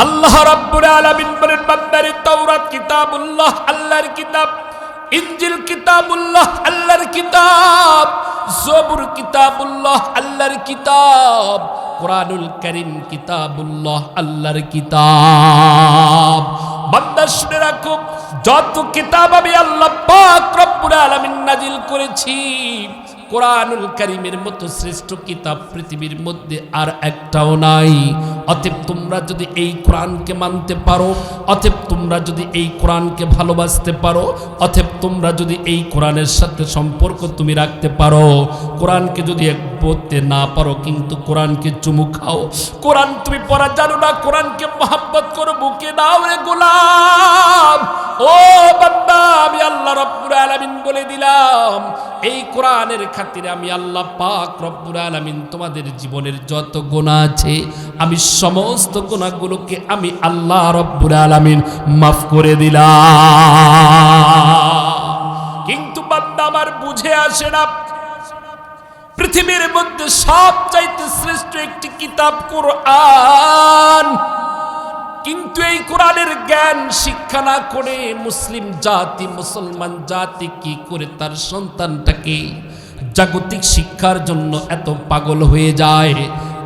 আল্লাহ রাব্বুল আলামিন বলেন বান্দারে তাওরাত কিতাবুল্লাহ আল্লাহর কিতাব, ইনজিল কিতাবুল্লাহ আল্লাহর কিতাব, জবুর কিতাবুল্লাহ আল্লাহর কিতাব, কুরআনুল কারীম কিতাবুল্লাহ আল্লাহর কিতাব। বান্দা শুনে রাখো, যত কিতাব আমি আল্লাহ পাক রব্বুল আলামিন নাজিল করেছি, কোরআনুল কারীমের মতো শ্রেষ্ঠ কিতাব পৃথিবীর মধ্যে আর একটাও নাই। অতএব তোমরা যদি এই কোরআনকে মানতে পারো, অতএব তোমরা যদি এই কোরআনকে ভালোবাসতে পারো, অতএব তোমরা যদি এই কোরআনের সাথে সম্পর্ক তুমি রাখতে পারো, কোরআনকে যদি এক পড়তে না পারো কিন্তু কোরআনকে চুমু খাও, কোরআন তুমি পড়া জানো না, কোরআনকে মহব্বত করো, বুকে দাও রে গোলাম। ও বান্দা, আমি আল্লাহ রাব্বুল আলামিন বলে দিলাম, এই কোরআনের খাতিরে আমি আল্লাহ পাক রব্বুল আলামিন তোমাদের জীবনের যত গুনাহ আছে, আমি সমস্ত গুনাহগুলোকে আমি আল্লাহ রব্বুল আলামিন মাফ করে দিলাম। কিন্তু বান্দা আমার বুঝে আসে না, পৃথিবীর মধ্যে সবচাইতে শ্রেষ্ঠ একটি কিতাব কোরআন, কিন্তু এই কোরআনের জ্ঞান শিক্ষা না করে মুসলিম জাতি, মুসলমান জাতি কি করে তার সন্তানটাকে জাগতিক শিক্ষার জন্য এত পাগল হয়ে যায়?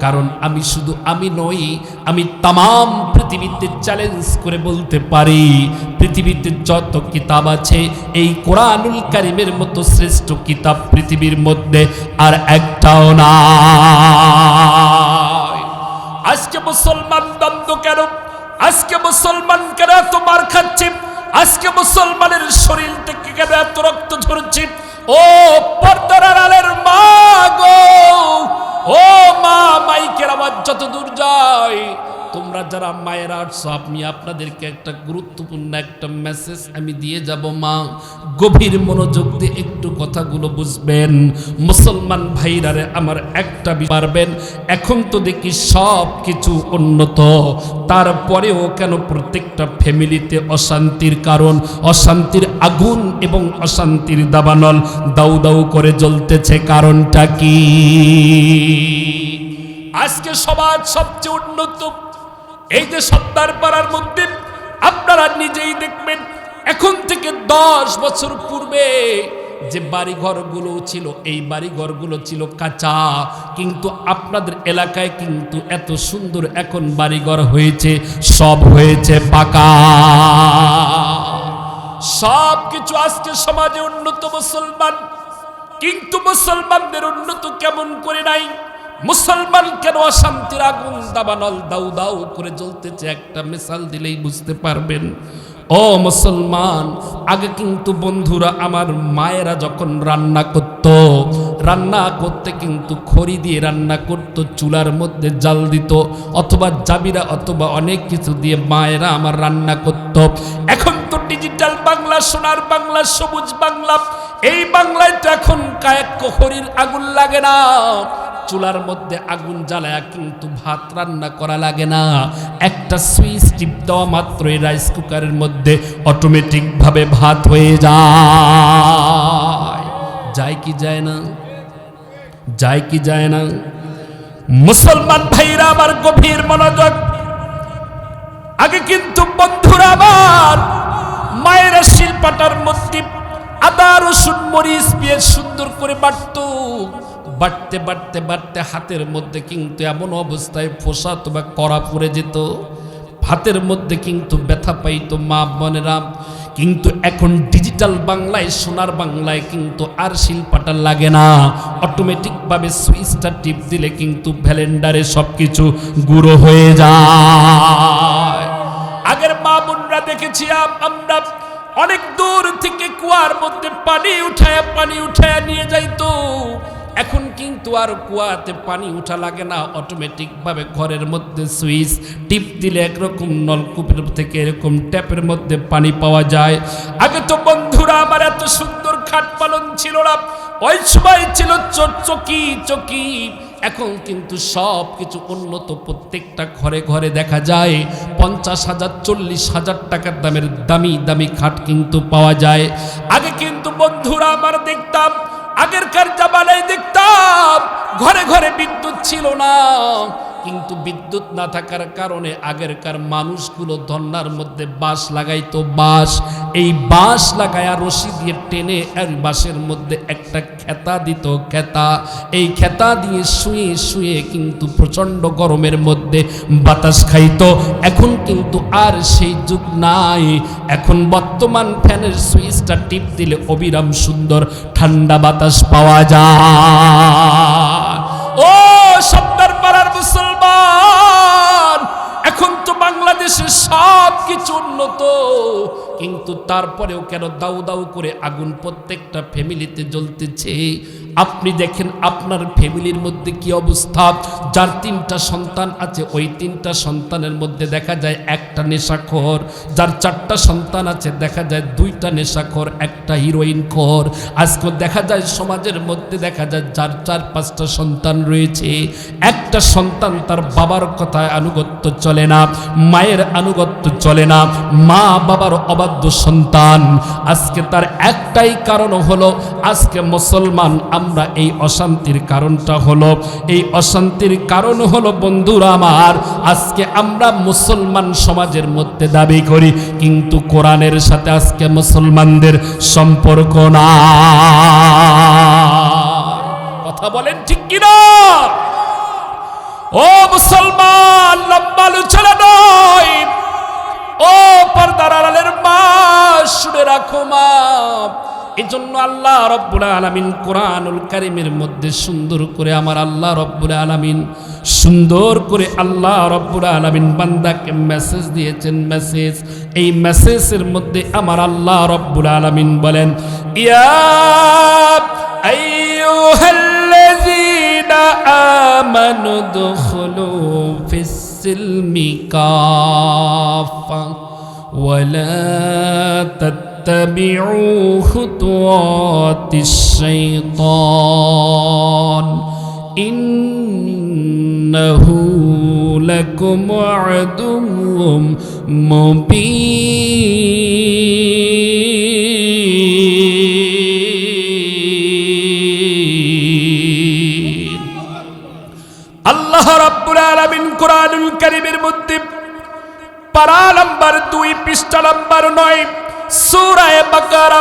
কারণ আমি শুধু আমি নই, আমি তামাম পৃথিবীতে চ্যালেঞ্জ করে বলতে পারি, পৃথিবীতে যত কিতাব আছে এই কোরআনুল কারীমের মতো শ্রেষ্ঠ কিতাব পৃথিবীর মধ্যে আর একটাও নাই। আজকে মুসলমান দ্বন্দ্ব কেন? আজকে মুসলমান কেন এত মার খাচ্ছে? আজকে মুসলমানের শরীর থেকে কেন এত রক্ত ঝরছে? ও পর্দার আড়ালের মা গো, ও মা, মাইকের আওয়াজ যত দূর যায়, তোমরা যারা মায়েরা আছো, আমি আপনাদেরকে একটা গুরুত্বপূর্ণ একটা মেসেজ আমি দিয়ে যাব। মা, গভীর মনোযোগ দিয়ে একটু কথাগুলো বুঝবেন। মুসলমান ভাইরারে আমার একটা পারবেন, এখন তো দেখি সব কিছু উন্নত, তারপরেও কেন প্রত্যেকটা ফ্যামিলিতে অশান্তির কারণ, অশান্তির আগুন এবং অশান্তির দাবানল দাউ দাউ করে জ্বলতেছে? কারণটা কি? আজকে সমাজ সবচেয়ে উন্নত, এই যে সত্তার পাড়ার মধ্যে আপনারা নিজেই দেখবেন, এখন থেকে 10 বছর পূর্বে যে বাড়িঘরগুলো ছিল, এই বাড়িঘরগুলো ছিল কাঁচা, কিন্তু আপনাদের এলাকায় কিন্তু এত সুন্দর এখন বাড়িঘর হয়েছে, সব হয়েছে পাকা। সব কিছু আজকে সমাজে উন্নত মুসলমান, কিন্তু মুসলমানদের উন্নত কেমন করে নাই? মুসলমান কেন অশান্তির আগুন দাবানল দাউ দাউ করে জ্বলতেছে? একটা মিসাল দিলেই বুঝতে পারবেন। ও মুসলমান, আগে কিন্তু বন্ধুরা আমার, মায়েরা যখন রান্না করতে কিন্তু খড়ি দিয়ে রান্না করত, চুলার মধ্যে জাল দিত, অথবা জাবিরা অথবা অনেক কিছু দিয়ে মায়েরা আমার রান্না করত। এখন তো ডিজিটাল বাংলা, সোনার বাংলা, সবুজ বাংলা, এই বাংলায় তো এখন কায়েক খড়ির আগুন লাগে না, চুলার মধ্যে আগুন জ্বালায় কিন্তু ভাত রান্না করা লাগে না, একটা সুইচ টিপ দেওয়া মাত্রই রাইস কুকারের মধ্যে অটোমেটিক ভাবে ভাত হয়ে যায়। যায় কি যায় না? যায় কি যায় না? মুসলমান ভাইরা আমার গভীর মনোযোগ, আগে কিন্তু বন্ধুরা আমার, মায়েরা শিলপাটার মধ্যে আদা রসুন মরিচ পেঁয়াজ সুন্দর করে বাটতো, বাটতে বাটতে বাটতে হাতের মধ্যে কিন্তু এমন অবস্থায় ফোসা বা কড়া পড়ে যেত, হাতের মধ্যে কিন্তু ব্যথা পাইতো মা বোনেরা। কিন্তু এখন ডিজিটাল বাংলায়, সোনার বাংলায় কিন্তু আর শিলপাটা লাগে না, অটোমেটিক ভাবে সুইচটা টিপ দিলে কিন্তু ভ্যালেন্ডারে সবকিছু গুঁড়ো হয়ে যায়। আগের মা বোনরা দেখেছি আমরা অনেক দূর থেকে কুয়ার মধ্যে পানি উঠায় নিয়ে যাইতো, এখন কিন্তু আর কুয়াতে পানি উঠা লাগে না, অটোমেটিক ভাবে ঘরের মধ্যে সুইচ টিপ দিলে একরকম নলকূপের থেকে এরকম ট্যাপের মধ্যে পানি পাওয়া যায়। আগে তো বন্ধুরা আমার এত সুন্দর খাট পালন ছিল না, ওই সময় ছিল চকি। এখন কিন্তু সব কিছু উন্নত, প্রত্যেকটা ঘরে ঘরে দেখা যায় 50,000 40,000 টাকার দামের দামি দামি খাট কিন্তু পাওয়া যায়। আগে কিন্তু বন্ধুরা আমার দেখতাম, আগেরকার জামানায় দেখতাম ঘরে ঘরে বিদ্যুৎ ছিল না, কিন্তু বিদ্যুৎ না থাকার কারণে আগেরকার মানুষগুলো ধন্যার মধ্যে বাঁশ লাগাইতো। বাঁশ, এই বাঁশ লাগায়া রশি দিয়ে টেনে আর বাঁশের মধ্যে একটা খেতা দিত, খেতা। এই খেতা দিয়ে শুয়ে শুয়ে কিন্তু প্রচণ্ড গরমের মধ্যে বাতাস খাইতো। এখন কিন্তু আর সেই যুগ নাই। এখন বর্তমান ফ্যানের সুইচটা টিপ দিলে অবিরাম সুন্দর ঠান্ডা বাতাস পাওয়া যায়। ও সত্তর পাড়ার মুসলমান, এখন তো বাংলাদেশে সব কিছু উন্নত, কিন্তু তারপরেও কেন দাউ দাউ করে আগুন প্রত্যেকটা ফ্যামিলিতে জ্বলতেছে? আপনি দেখেন আপনার ফ্যামিলির মধ্যে কি অবস্থা। যার 3টা সন্তান আছে, ওই 3টা সন্তানের মধ্যে দেখা যায় একটা নেশাখোর। যার 4টা সন্তান আছে দেখা যায় 2টা নেশাখোর, একটা হিরোইন খোর। আজকে দেখা যায় সমাজের মধ্যে দেখা যায় যার 4-5টা সন্তান রয়েছে, একটা সন্তান তার বাবার কথায় আনুগত্য চলে না, মায়ের আনুগত্য চলে না, মা বাবার অবাধ্য সন্তান। আজকে তার একটাই কারণ হলো, আজকে মুসলমান আমরা এই অশান্তির কারণটা হলো, এই অশান্তির কারণ হলো বন্ধুরা আমার, আজকে আমরা মুসলমান সমাজের মধ্যে দাবি করি, কিন্তু কোরআনের সাথে আজকে মুসলমানদের সম্পর্ক না। কথা বলেন ঠিক কিনা? ও মুসলমান, লম্বা আলোচনা নয়। ও পর্দার আড়ালের মা, শুনে রাখো মা। এজন্য আল্লাহ রব্বুল আলামিন কোরআনুল কারীমের মধ্যে সুন্দর করে আমার আল্লাহ রব্বুল আলামিন সুন্দর করে আল্লাহ রব্বুল আলামিন বান্দাকে মেসেজ দিয়েছেন। মেসেজ, এই মেসেজের মধ্যে আমার আল্লাহ রব্বুল আলামিন বলেন, ইয়া আইয়ুহাল্লাযীনা আমানু দুখুলু ফিস-সিলমি কাফা ওয়ালা اتبعوا خطوات الشيطان إنه لكم عدو مبين। আল্লাহ রাব্বুল আলামিন কোরআনুল কারীমের মধ্যে পারা নাম্বার 2 পৃষ্ঠা নাম্বার 9 সূরা বাকারা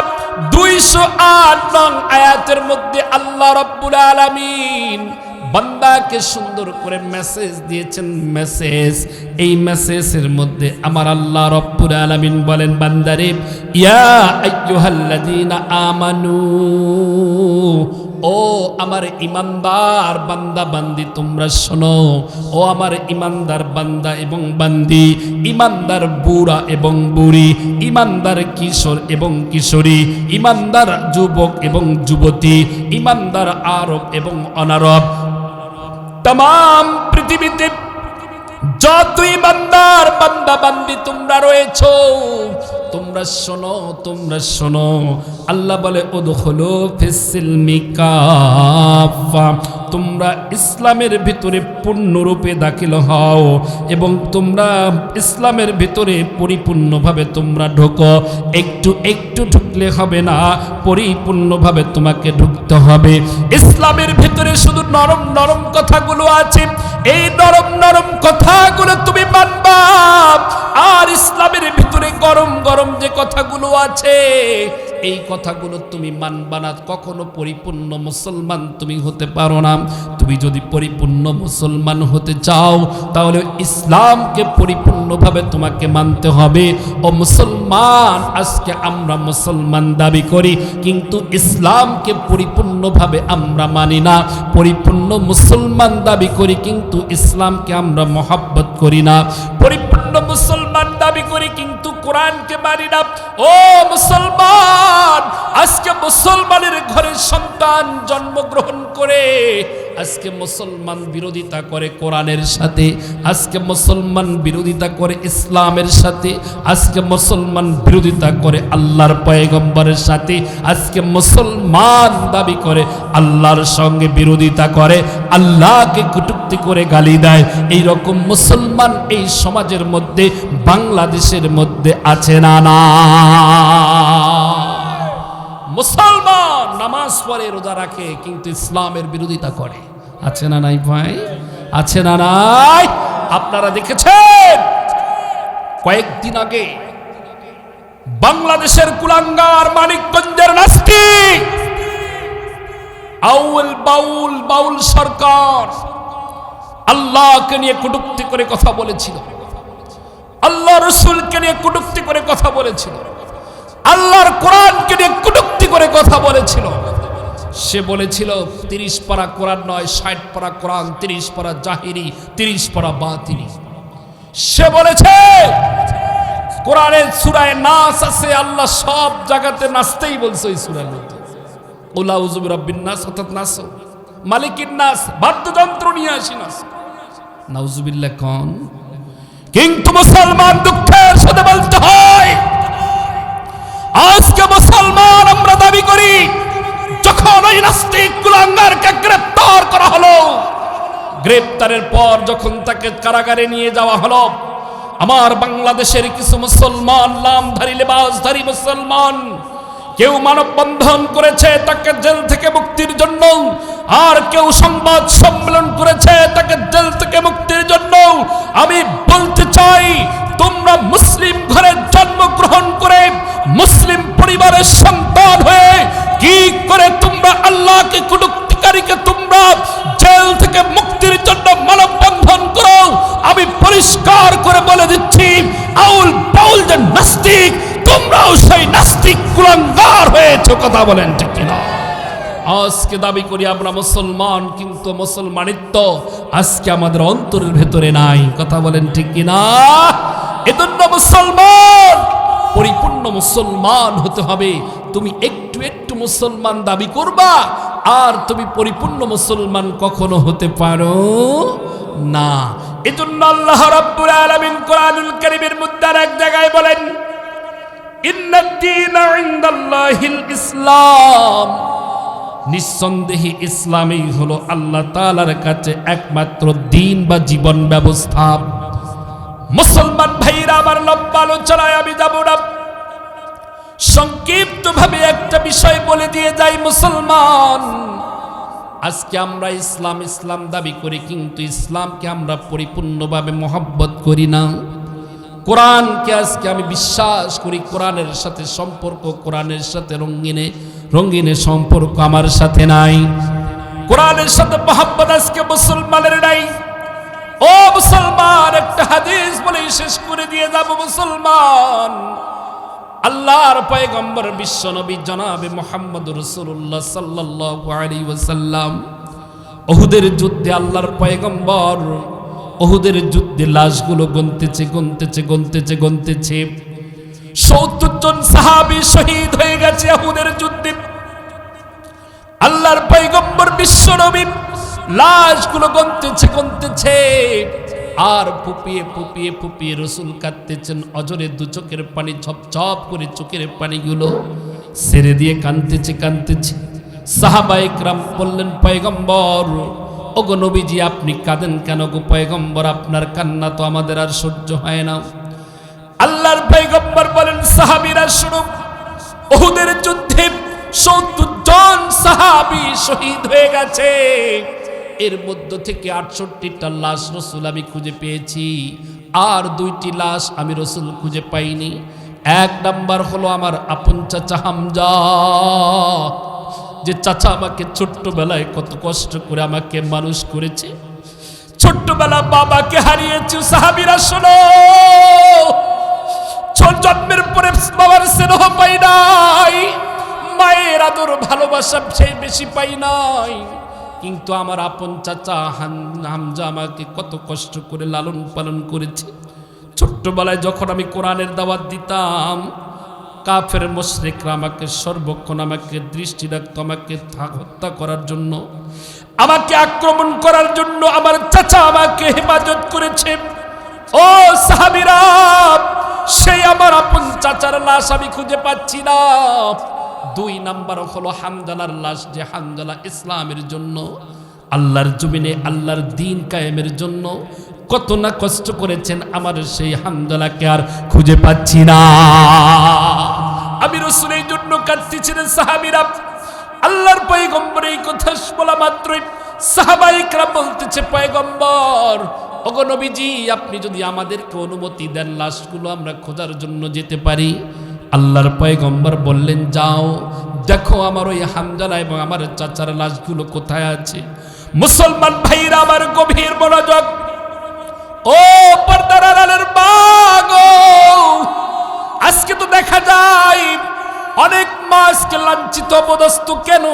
208 নং আয়াতের মধ্যে আল্লাহ রাব্বুল আলামিন বান্দাকে সুন্দর করে মেসেজ দিয়েছেন। মেসেজ, এই মেসেজের মধ্যে আমার আল্লাহ রাব্বুল আলামিন বলেন, বান্দারে, ইয়া আইয়ুহাল্লাযীনা আমানু, ও আমার ইমানদার বান্দা বান্দি তোমরা শোনো। ও আমার ইমানদার বান্দা এবং বান্দি, ইমানদার বুড়া এবং বুড়ি, ইমানদার কিশোর এবং কিশোরী, ইমানদার যুবক এবং যুবতী, ইমানদার আরব এবং অনারব, तमाम পৃথিবীতে যত ইমানদার বান্দা বান্দি তোমরা রয়েছো, তোমরা শোনো, তোমরা শোনো। আল্লাহ বলে, উদখুলু ফিস-সিলমি কাফা, তোমরা ইসলামের ভিতরে পূর্ণরূপে দাখিল হও এবং তোমরা ইসলামের ভিতরে পরিপূর্ণভাবে তোমরা ঢোকো। একটু একটু ঢুকলে হবে না, পরিপূর্ণভাবে তোমাকে ঢুকতে হবে। ইসলামের ভিতরে শুধু নরম নরম কথাগুলো আছে, এই নরম নরম কথাগুলো তুমি মানবা। আর ইসলামের ভিতরে গরম গরম যে কথাগুলো আছে, এই কথাগুলো তুমি মানবা না। কখনো পরিপূর্ণ মুসলমান তুমি হতে পারো না। তুমি যদি পরিপূর্ণ মুসলমান হতে চাও, তাহলে ইসলামকে পরিপূর্ণভাবে তোমাকে মানতে হবে। ও মুসলমান, আজকে আমরা মুসলমান দাবি করি, কিন্তু ইসলামকে পরিপূর্ণভাবে আমরা মানি না। পরিপূর্ণ মুসলমান দাবি করি, কিন্তু ইসলামকে আমরা মহব্বত করি না। পরিপূর্ণ মুসলমান দাবি করি, কিন্তু কোরআনকে মানি না। ও মুসলমান, আজকে মুসলমানের ঘরে সন্তান জন্মগ্রহণ করে আজকে মুসলমান বিরোধিতা করে কোরআনের সাথে, আজকে মুসলমান বিরোধিতা করে ইসলামের সাথে, আজকে মুসলমান বিরোধিতা করে আল্লাহর পয়গম্বরের সাথে, আজকে মুসলমান দাবি করে আল্লাহর সঙ্গে বিরোধিতা করে, আল্লাহকে কটূক্তি করে গালি দেয়। এই রকম মুসলমান এই সমাজের মধ্যে, বাংলাদেশের মধ্যে আছে না? না, মুসলমান নামাজ পড়ে, রোজা রাখে, কিন্তু ইসলামের বিরোধিতা করে, আছে না নাই ভাই? আছে না নাই? আপনারা দেখেছেন কয়েকদিন আগে বাংলাদেশের কুলাঙ্গার মানিকগঞ্জের নাস্তিক বাউল সরকার আল্লাহকে নিয়ে কটূক্তি করে কথা বলেছিল, আল্লাহ রসুলকে নিয়ে কটূক্তি করে কথা বলেছিল, আল্লাহর কোরআনকে নিয়ে কটূক্তি করে কথা বলেছিল। সে বলেছিল 30 পারা কোরআন নয়, 60 পারা কোরআন, 30 পারা জাহিরি, 30 পারা বাতিনি। সে বলেছে কোরআনের সূরায় নাস আছে, আল্লাহ সব জায়গাতে নাচতেই বলছে। ওই সূরার মধ্যে কুল আউযু বিরাব্বিন নাস, অর্থাৎ নাস মালিকিন নাস, বাদ্যযন্ত্র নিয়ে আসি নাস, নাউযুবিল্লাহ কোন। কিন্তু মুসলমান দুঃখের সাথে বলতে হয়, আজকে মুসলমান আমরা দাবি করি, যখন ওই নাস্তিক কুলাঙ্গারকে গ্রেফতার করা হলো, গ্রেফতারের পর যখন তাকে কারাগারে নিয়ে যাওয়া হলো, আমার বাংলাদেশের কিছু মুসলমান, নামধারী লেবাসধারী মুসলমান, কেউ মানববন্ধন করেছে তাকে জেল থেকে মুক্তির জন্য, আর কেউ সংবাদ সম্মেলন করেছে তাকে জেল থেকে মুক্তির জন্য। আমি বলতে চাই, তোমরা মুসলিম ঘরে জন্মগ্রহণ করে মুসলিম পরিবারের সন্তান হয়ে কি করে তোমরা আল্লাহকে কটূক্তিকারীকে তোমরা জেল থেকে মুক্তির জন্য মানববন্ধন করো? আমি পরিষ্কার করে বলে দিচ্ছি, আউল বাউল যে নাস্তিক, তোমরাও সেই নাস্তিক কুলাঙ্গার হয়েছে। কথা বলেন ঠিক কিনা? আজকে দাবি করি আমরা মুসলমান, কিন্তু মুসলমানিত্ব আজকে আমাদের অন্তরের ভেতরে নাই। কথা বলেন ঠিক কিনা? এজন্য মুসলমান, পরিপূর্ণ মুসলমান হতে হবে। তুমি একটু একটু মুসলমান দাবি করবা, আর তুমি পরিপূর্ণ মুসলমান কখনো হতে পারো না। এজন্য আল্লাহ রাব্বুল আলামিন কোরআনুল কারীমের মধ্যে এক জায়গায় বলেন, ইন্নাদ-দীনা ইনদাল্লাহিল ইসলাম, নিঃসন্দেহে ইসলামই হলো আল্লাহ তাআলার কাছে একমাত্র দ্বীন বা জীবন ব্যবস্থা। মুসলমান ভাইরা আমার, লম্বা আলোচনায় আমি যাব না, সংক্ষিপ্ত ভাবে একটা বিষয় বলে দিয়ে যাই। মুসলমান, আজকে আমরা ইসলাম ইসলাম দাবি করি, কিন্তু ইসলামকে আমরা পরিপূর্ণভাবে মহব্বত করি না। কোরআনকে আজকে আমি বিশ্বাস করি, কোরআনের সাথে সম্পর্ক, কোরআনের সাথে রঙিনে সম্পর্ক আমার সাথে নাই। কোরআনের সাথে মহব্বত আজকে মুসলমানের নাই। ও মুসলমান, একটা হাদিস বলে শেষ করে দিয়ে যাব। মুসলমান, আল্লাহর পয়গম্বর বিশ্বনবী জনাবে মুহাম্মদ রাসূলুল্লাহ সাল্লাল্লাহু আলাইহি ওয়াসাল্লাম উহুদের যুদ্ধে, আল্লাহর পয়গম্বর উহুদের যুদ্ধে লাশগুলো গুনতেছে 70 জন সাহাবী শহীদ হয়ে গেছে উহুদের যুদ্ধে। আল্লাহর পয়গম্বর বিশ্বনবী লাশগুলো গুনতেছে, আর ফুপিয়ে রসুল কাঁদতেছেন। অজরে দু চোখের পানি ঝপঝপ করে চোখের পানিগুলো ছেড়ে দিয়ে কাঁদতেছে। সাহাবায়ে কেরাম বললেন, পয়গম্বর, ওগো নবীজি, আপনি কাঁদেন কেন গো পয়গম্বর? আপনার কান্না তো আমাদের আর সহ্য হয় না। আল্লাহর পয়গম্বর বলেন, সাহাবীরা শুনো, উহুদের যুদ্ধে 70 জন সাহাবী শহীদ হয়ে গেছে। এর মধ্য থেকে 68টা লাশ রসুল আমি খুঁজে পেয়েছি, আর 2টি লাশ আমি রসুল খুঁজে পাইনি। 1 নাম্বার হলো আমার আপন চাচা হামজা, যে চাচা আমাকে ছোট্টবেলায় কত কষ্ট করে আমাকে মানুষ করেছে, ছোট্টবেলা বাবাকে হারিয়েছি। সাহাবীরা শোনো, ছোট জন্মের পরে বাবার স্নেহ পাই নাই, মায়ের আদর ভালোবাসা সেই বেশি পাই নাই, কিন্তু আমার আপন চাচা হামজা আমাকে কত কষ্ট করে লালন পালন করেছে। ছোট্টবেলায় যখন আমি কোরআনের দাওয়াত দিতাম, কাফের মুশরিকরা আমাকে সর্বক্ষণ আমাকে দৃষ্টি রাখত, আমাকে হত্যা করার জন্য, আমাকে আক্রমণ করার জন্য আমার চাচা আমাকে হেফাজত করেছে। ও সাহাবীরা, সেই আমার আপন চাচার লাশ আমি খুঁজে পাচ্ছি না। 2 নাম্বার হলো হামজালার লাশ, যে হামজালা ইসলামের জন্য, আল্লাহর জমিনে আল্লাহর দ্বীন কায়েমের জন্য কত না কষ্ট করেছেন, আমার সেই হামজালাকে আর খুঁজে পাচ্ছি না। আমি রাসূল এই জন্য কাঁদতেছিলেন। সাহাবীরা, আল্লাহর পয়গম্বর এই কথা বলা মাত্রই সাহাবায়ে কেরাম বলতেছে পয়গম্বর ওগো নবীজি আপনি যদি আমাদেরকে অনুমতি দেন লাশগুলো আমরা খোঁজার জন্য যেতে পারি। আল্লাহর পয়গম্বর বললেন যাও দেখো আমার ওই হামজালা এবং আমার চাচার লাশগুলো কোথায় আছে। মুসলমান ভাইরা আমার গভীর মনোযোগ, ও পর্দার আড়ালের মা গো, আজকে তো দেখা যায় অনেক মা আজকে লাঞ্ছিত অপদস্থ। কেন?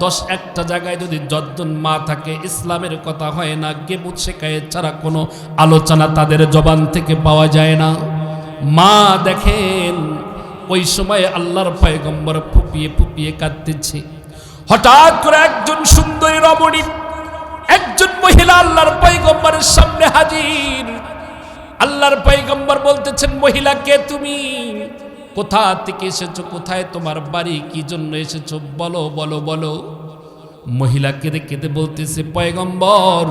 ১০-১টা জায়গায় যদি ১০ জন মা থাকে ইসলামের কথা হয় না, গেবুত শেখায়েত ছাড়া কোনো আলোচনা তাদের জবান থেকে পাওয়া যায় না। মা দেখেন ওই সময় আল্লাহর পয়গম্বর ফুপিয়ে ফুপিয়ে কাঁদতেছে। হঠাৎ করে একজন সুন্দরী রমণী, একজন মহিলা আল্লাহর পয়গম্বরের সামনে হাজির। আল্লাহর পয়গম্বর বলতেছেন মহিলা কে তুমি? কোথা থেকে এসেছো? কোথায় তোমার বাড়ি? কি জন্য এসেছো? বলো বলো বলো। মহিলা কেঁদে কেঁদে বলতেছে পয়গম্বর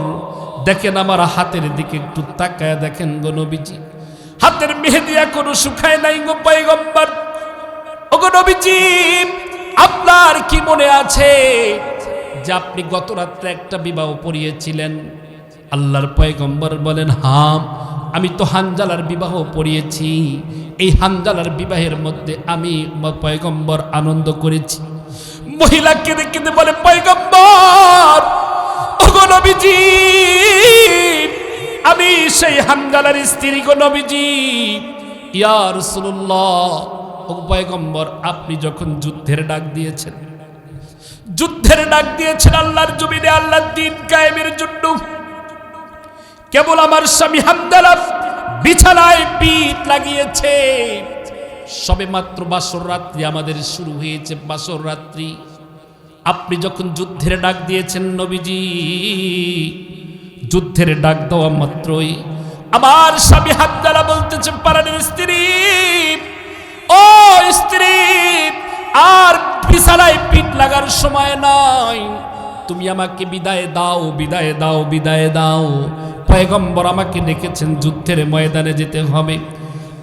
দেখেন আমার হাতের দিকে একটু তাকায় দেখেন গো নবীজি, হাতের মেহেদি এখনো শুকায় নাই গো পয়গম্বর। ও গো নবীজি আপনার কি মনে আছে যে আপনি গত রাত্রে একটা বিবাহ পড়িয়েছিলেন? আল্লাহর পয়গম্বর বলেন হ্যাঁ আমি তো হানজালার বিবাহ পড়িয়েছি। এই হানজালার বিবাহের মধ্যে আমি পয়গম্বর আনন্দ করেছি। মহিলা কেঁদে কেঁদে বলে পয়গম্বর ওগো নবীজি আমি সেই হানজালার স্ত্রী গো নবীজি। ইয়া রাসূলুল্লাহ ও পয়গম্বর আপনি যখন যুদ্ধের ডাক দিয়েছেন, যুদ্ধের ডাক দিয়েছেন আল্লাহর জমিনে আল্লাহর দ্বীন কায়েমের জন্য, কেবল আমার স্বামী হামজালা বিছানায় পিঠ লাগিয়েছে। সবে মাত্র বাসর রাত্রি আমাদের শুরু হয়েছে, বাসর রাত্রি। আপনি যখন যুদ্ধের ডাক দিয়েছেন নবীজি, যুদ্ধের ডাক দেওয়া মাত্রই আমার স্বামী হামজালা বলতেছে পারানের স্ত্রী, ও স্ত্রী আর বিছানায় পিঠ লাগার সময় নাই, তুমি আমাকে বিদায় দাও বিদায় দাও বিদায় দাও। পয়গম্বর আমাকে ডেকেছেন যুদ্ধের ময়দানে যেতে হবে,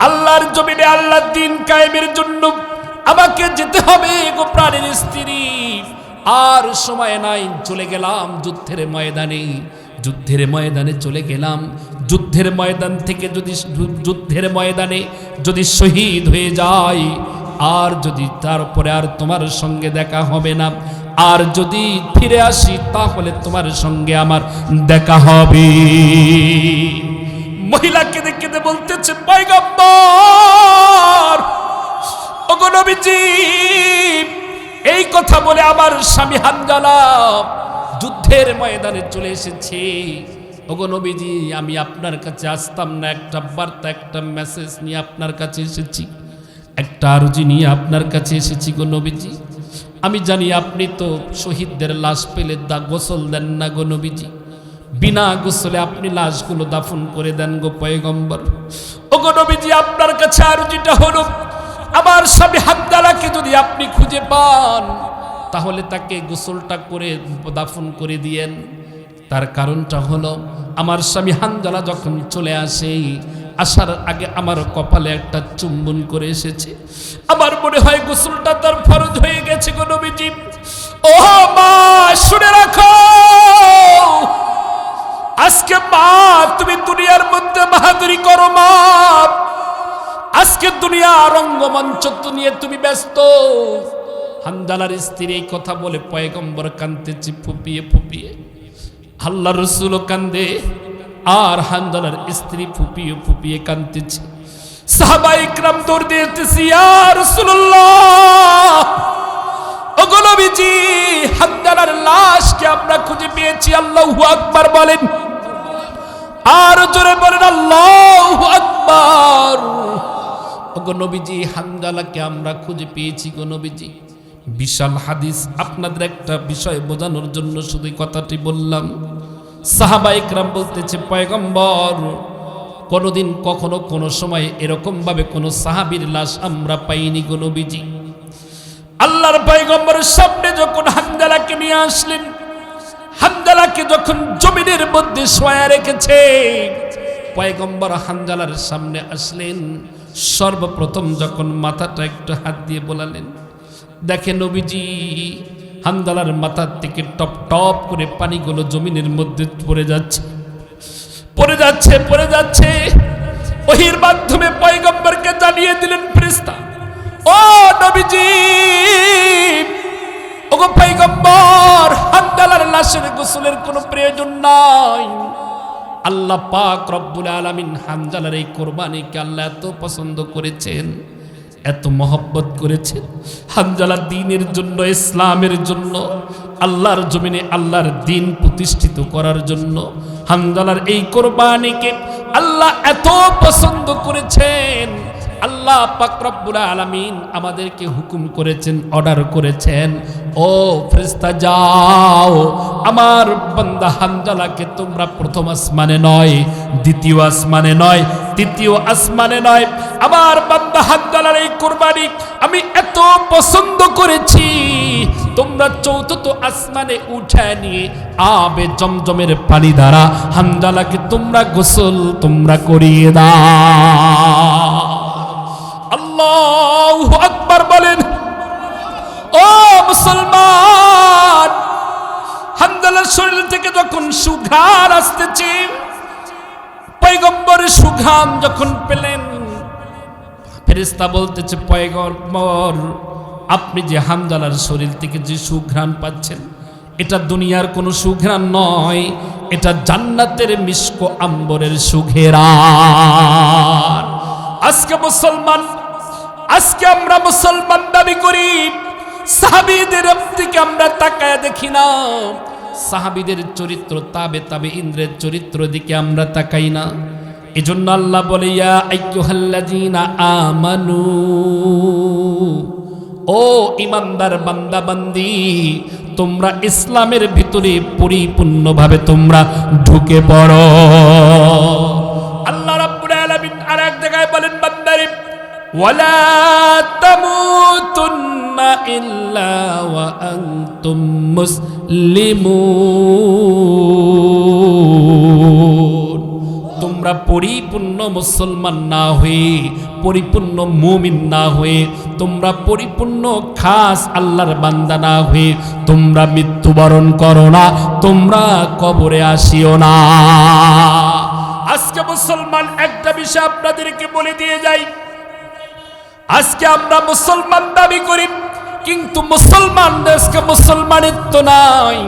আল্লাহর জমিনে আল্লাহর দ্বীন কায়েমের জন্য আমাকে যেতে হবে গো প্রাণের স্ত্রী। আর সময় নাই, চলে গেলাম যুদ্ধের ময়দানে, যুদ্ধের ময়দানে চলে গেলাম। যুদ্ধের ময়দান থেকে যদি যুদ্ধের ময়দানে যদি শহীদ হয়ে যায়, আর যদি তারপরে আর তোমার সঙ্গে দেখা হবে না, আর যদি ফিরে আসি তাহলে তোমার সঙ্গে আমার দেখা হবে। মহিলা কেঁদে কেঁদে বলতেছে পয়গম্বর ওগো নবীজি এই কথা বলে আমার স্বামী হানজালা যুদ্ধের ময়দানে চলে এসেছে। ওগো নবীজি আমি আপনার কাছে আসতাম না, একটা বার্তা একটা মেসেজ নিয়ে আপনার কাছে এসেছি, একটা আরজি নিয়ে আপনার কাছে এসেছি গো নবীজি। আমি জানি আপনি তো শহীদদের লাশ পেলে গোসল দেন না গো নবীজি, বিনা গোসলে আপনি লাশগুলো দাফন করে দেন গো পয়গম্বর। ওগো নবীজি আপনার কাছে আরজিটা হলো আমার স্বামী হামজালাকে যদি আপনি খুঁজে পান তাহলে তাকে গোসলটা করে দাফন করে দিয়েন। তার কারণটা হলো আমার স্বামী হামজালা যখন চলে আসে, আসার আগে আমার কপালে একটা চুম্বন করে এসেছে, আমার মনে হয় গোসলটা তার ফরজ হয়ে গেছে গো নবীজি। ও মা শুনে রাখো, আজকে মা তুমি দুনিয়ার মধ্যে বাহাদুরি করো মা, আজকে দুনিয়া রঙ্গমঞ্চ নিয়ে তুমি ব্যস্ত। হানজালার স্ত্রী এই কথা বলে পয়গম্বর কাঁদতেছে ফুপিয়ে ফুপিয়ে, আল্লাহ রাসূলও কান্দে আর হানজালার স্ত্রী ফুপিয়ে ফুপিয়ে কাঁদতেছে। সাহাবায়ে কিরাম দৌড় দিতেছে ইয়া রাসূলুল্লাহ ওগো নবীজি হানজালার লাশকে আমরা খুঁজে পেয়েছি, আল্লাহু আকবার বলেন, আর জোরে বলেন আল্লাহু আকবার। ওগো নবীজি হানজালাকে আমরা খুঁজে পেয়েছি গো নবীজি। বিশাল হাদিস, আপনাদের একটা বিষয় বোঝানোর জন্য শুধু কথাটি বললাম। সাহাবায়ে কেরাম বলতেছে পয়গম্বর কোনোদিন কখনো কোনো সময় এরকম ভাবে কোনো সাহাবীর লাশ আমরা পাইনি গো নবীজি। আল্লাহর পয়গম্বরের সামনে যখন হানজালাকে নিয়ে আসলেন, হানজালাকে যখন জমিনের মধ্যে শোয়া রেখেছে, পয়গম্বর হানজালার সামনে আসলেন, সর্বপ্রথম যখন মাথাটা একটু হাত দিয়ে বোলালেন, দেখে নবীজি হানজালার মাথার থেকে টপ টপ করে পানিগুলো জমিনের মধ্যে পড়ে যাচ্ছে, পড়ে যাচ্ছে, পড়ে যাচ্ছে। ওহির মাধ্যমে পয়গম্বরকে জানিয়ে দিলেন ফেরেশতা, ও নবীজি, ওগো পয়গম্বর, হানজালার লাশের গোসলের কোনো প্রয়োজন নাই। আল্লাহ পাক রব্বুল আলামিন হানজালার এই কোরবানিকে আল্লাহ এত পছন্দ করেছেন, এত মহব্বত করেছেন। হানজালার দ্বীনের জন্য, ইসলামের জন্য, আল্লাহর জমিনে আল্লাহর দ্বীন প্রতিষ্ঠিত করার জন্য হানজালার এই কোরবানিকে আল্লাহ এত পছন্দ করেছেন। আল্লাহ পাক রব্বুল আলামিন আমাদেরকে হুকুম করেছেন, অর্ডার করেছেন, ও ফেরেশতা যাও, আমার বান্দা হানজালাকে তোমরা প্রথম আসমানে নয়, দ্বিতীয় আসমানে নয়, তৃতীয় আসমানে নয়, আমার বান্দা হানজালার এই কুরবানি আমি এত পছন্দ করেছি, তোমরা চতুর্থ আসমানে উঠায় নিয়ে আবে জমজমের পানি দ্বারা হানজালাকে তোমরা গোসল তোমরা করিয়ে দাও। আল্লাহু আকবার বলেন। ও মুসলমান, হানজালার শরীর থেকে যখন সুঘ্রাণ আসতেছে, পয়গম্বরের সুঘ্রাণ যখন পেলেন, ফেরেশতা বলতেছে, পয়গম্বর, আপনি যে হানজালার শরীর থেকে যে সুঘ্রাণ পাচ্ছেন, এটা দুনিয়ার কোনো সুঘ্রাণ নয়, এটা জান্নাতের মিস্ক আম্বরের সুঘ্রাণ। আজকে মুসলমান, আজকে আমরা মুসলমান দাবি করি, সাহাবীদের দিকে আমরা তাকায় দেখি না, সাহাবীদের চরিত্র, তাবে তাবে ইন্দ্রের চরিত্র দিকে আমরা তাকাই না। এজন্য আল্লাহ বলে, ইয়া আইয়ুহাল্লাযীনা আমানু, ও ইমানদার বান্দা বান্দি, তোমরা ইসলামের ভিতরে পরিপূর্ণভাবে তোমরা ঢুকে পড়ো। আল্লাহ রাব্বুল আলামিন আরেক জায়গায় বলেন, বান্দারে, ওয়ালা তামুতুন্না ইল্লা ওয়া আনতুম মুসলিমুন, তোমরা পরিপূর্ণ মুসলমান না হয়ে, পরিপূর্ণ মুমিন না হয়ে, তোমরা পরিপূর্ণ খাস আল্লাহর বান্দা না হয়ে তোমরা মৃত্যুবরণ করো না, তোমরা কবরে আসিও না। আজকে মুসলমান, একটা বিষয় আপনাদেরকে বলে দিয়ে যাই, আজকে আমরা মুসলমান দাবি করি, কিন্তু মুসলমানদের আজকে মুসলমানিত্ব নাই।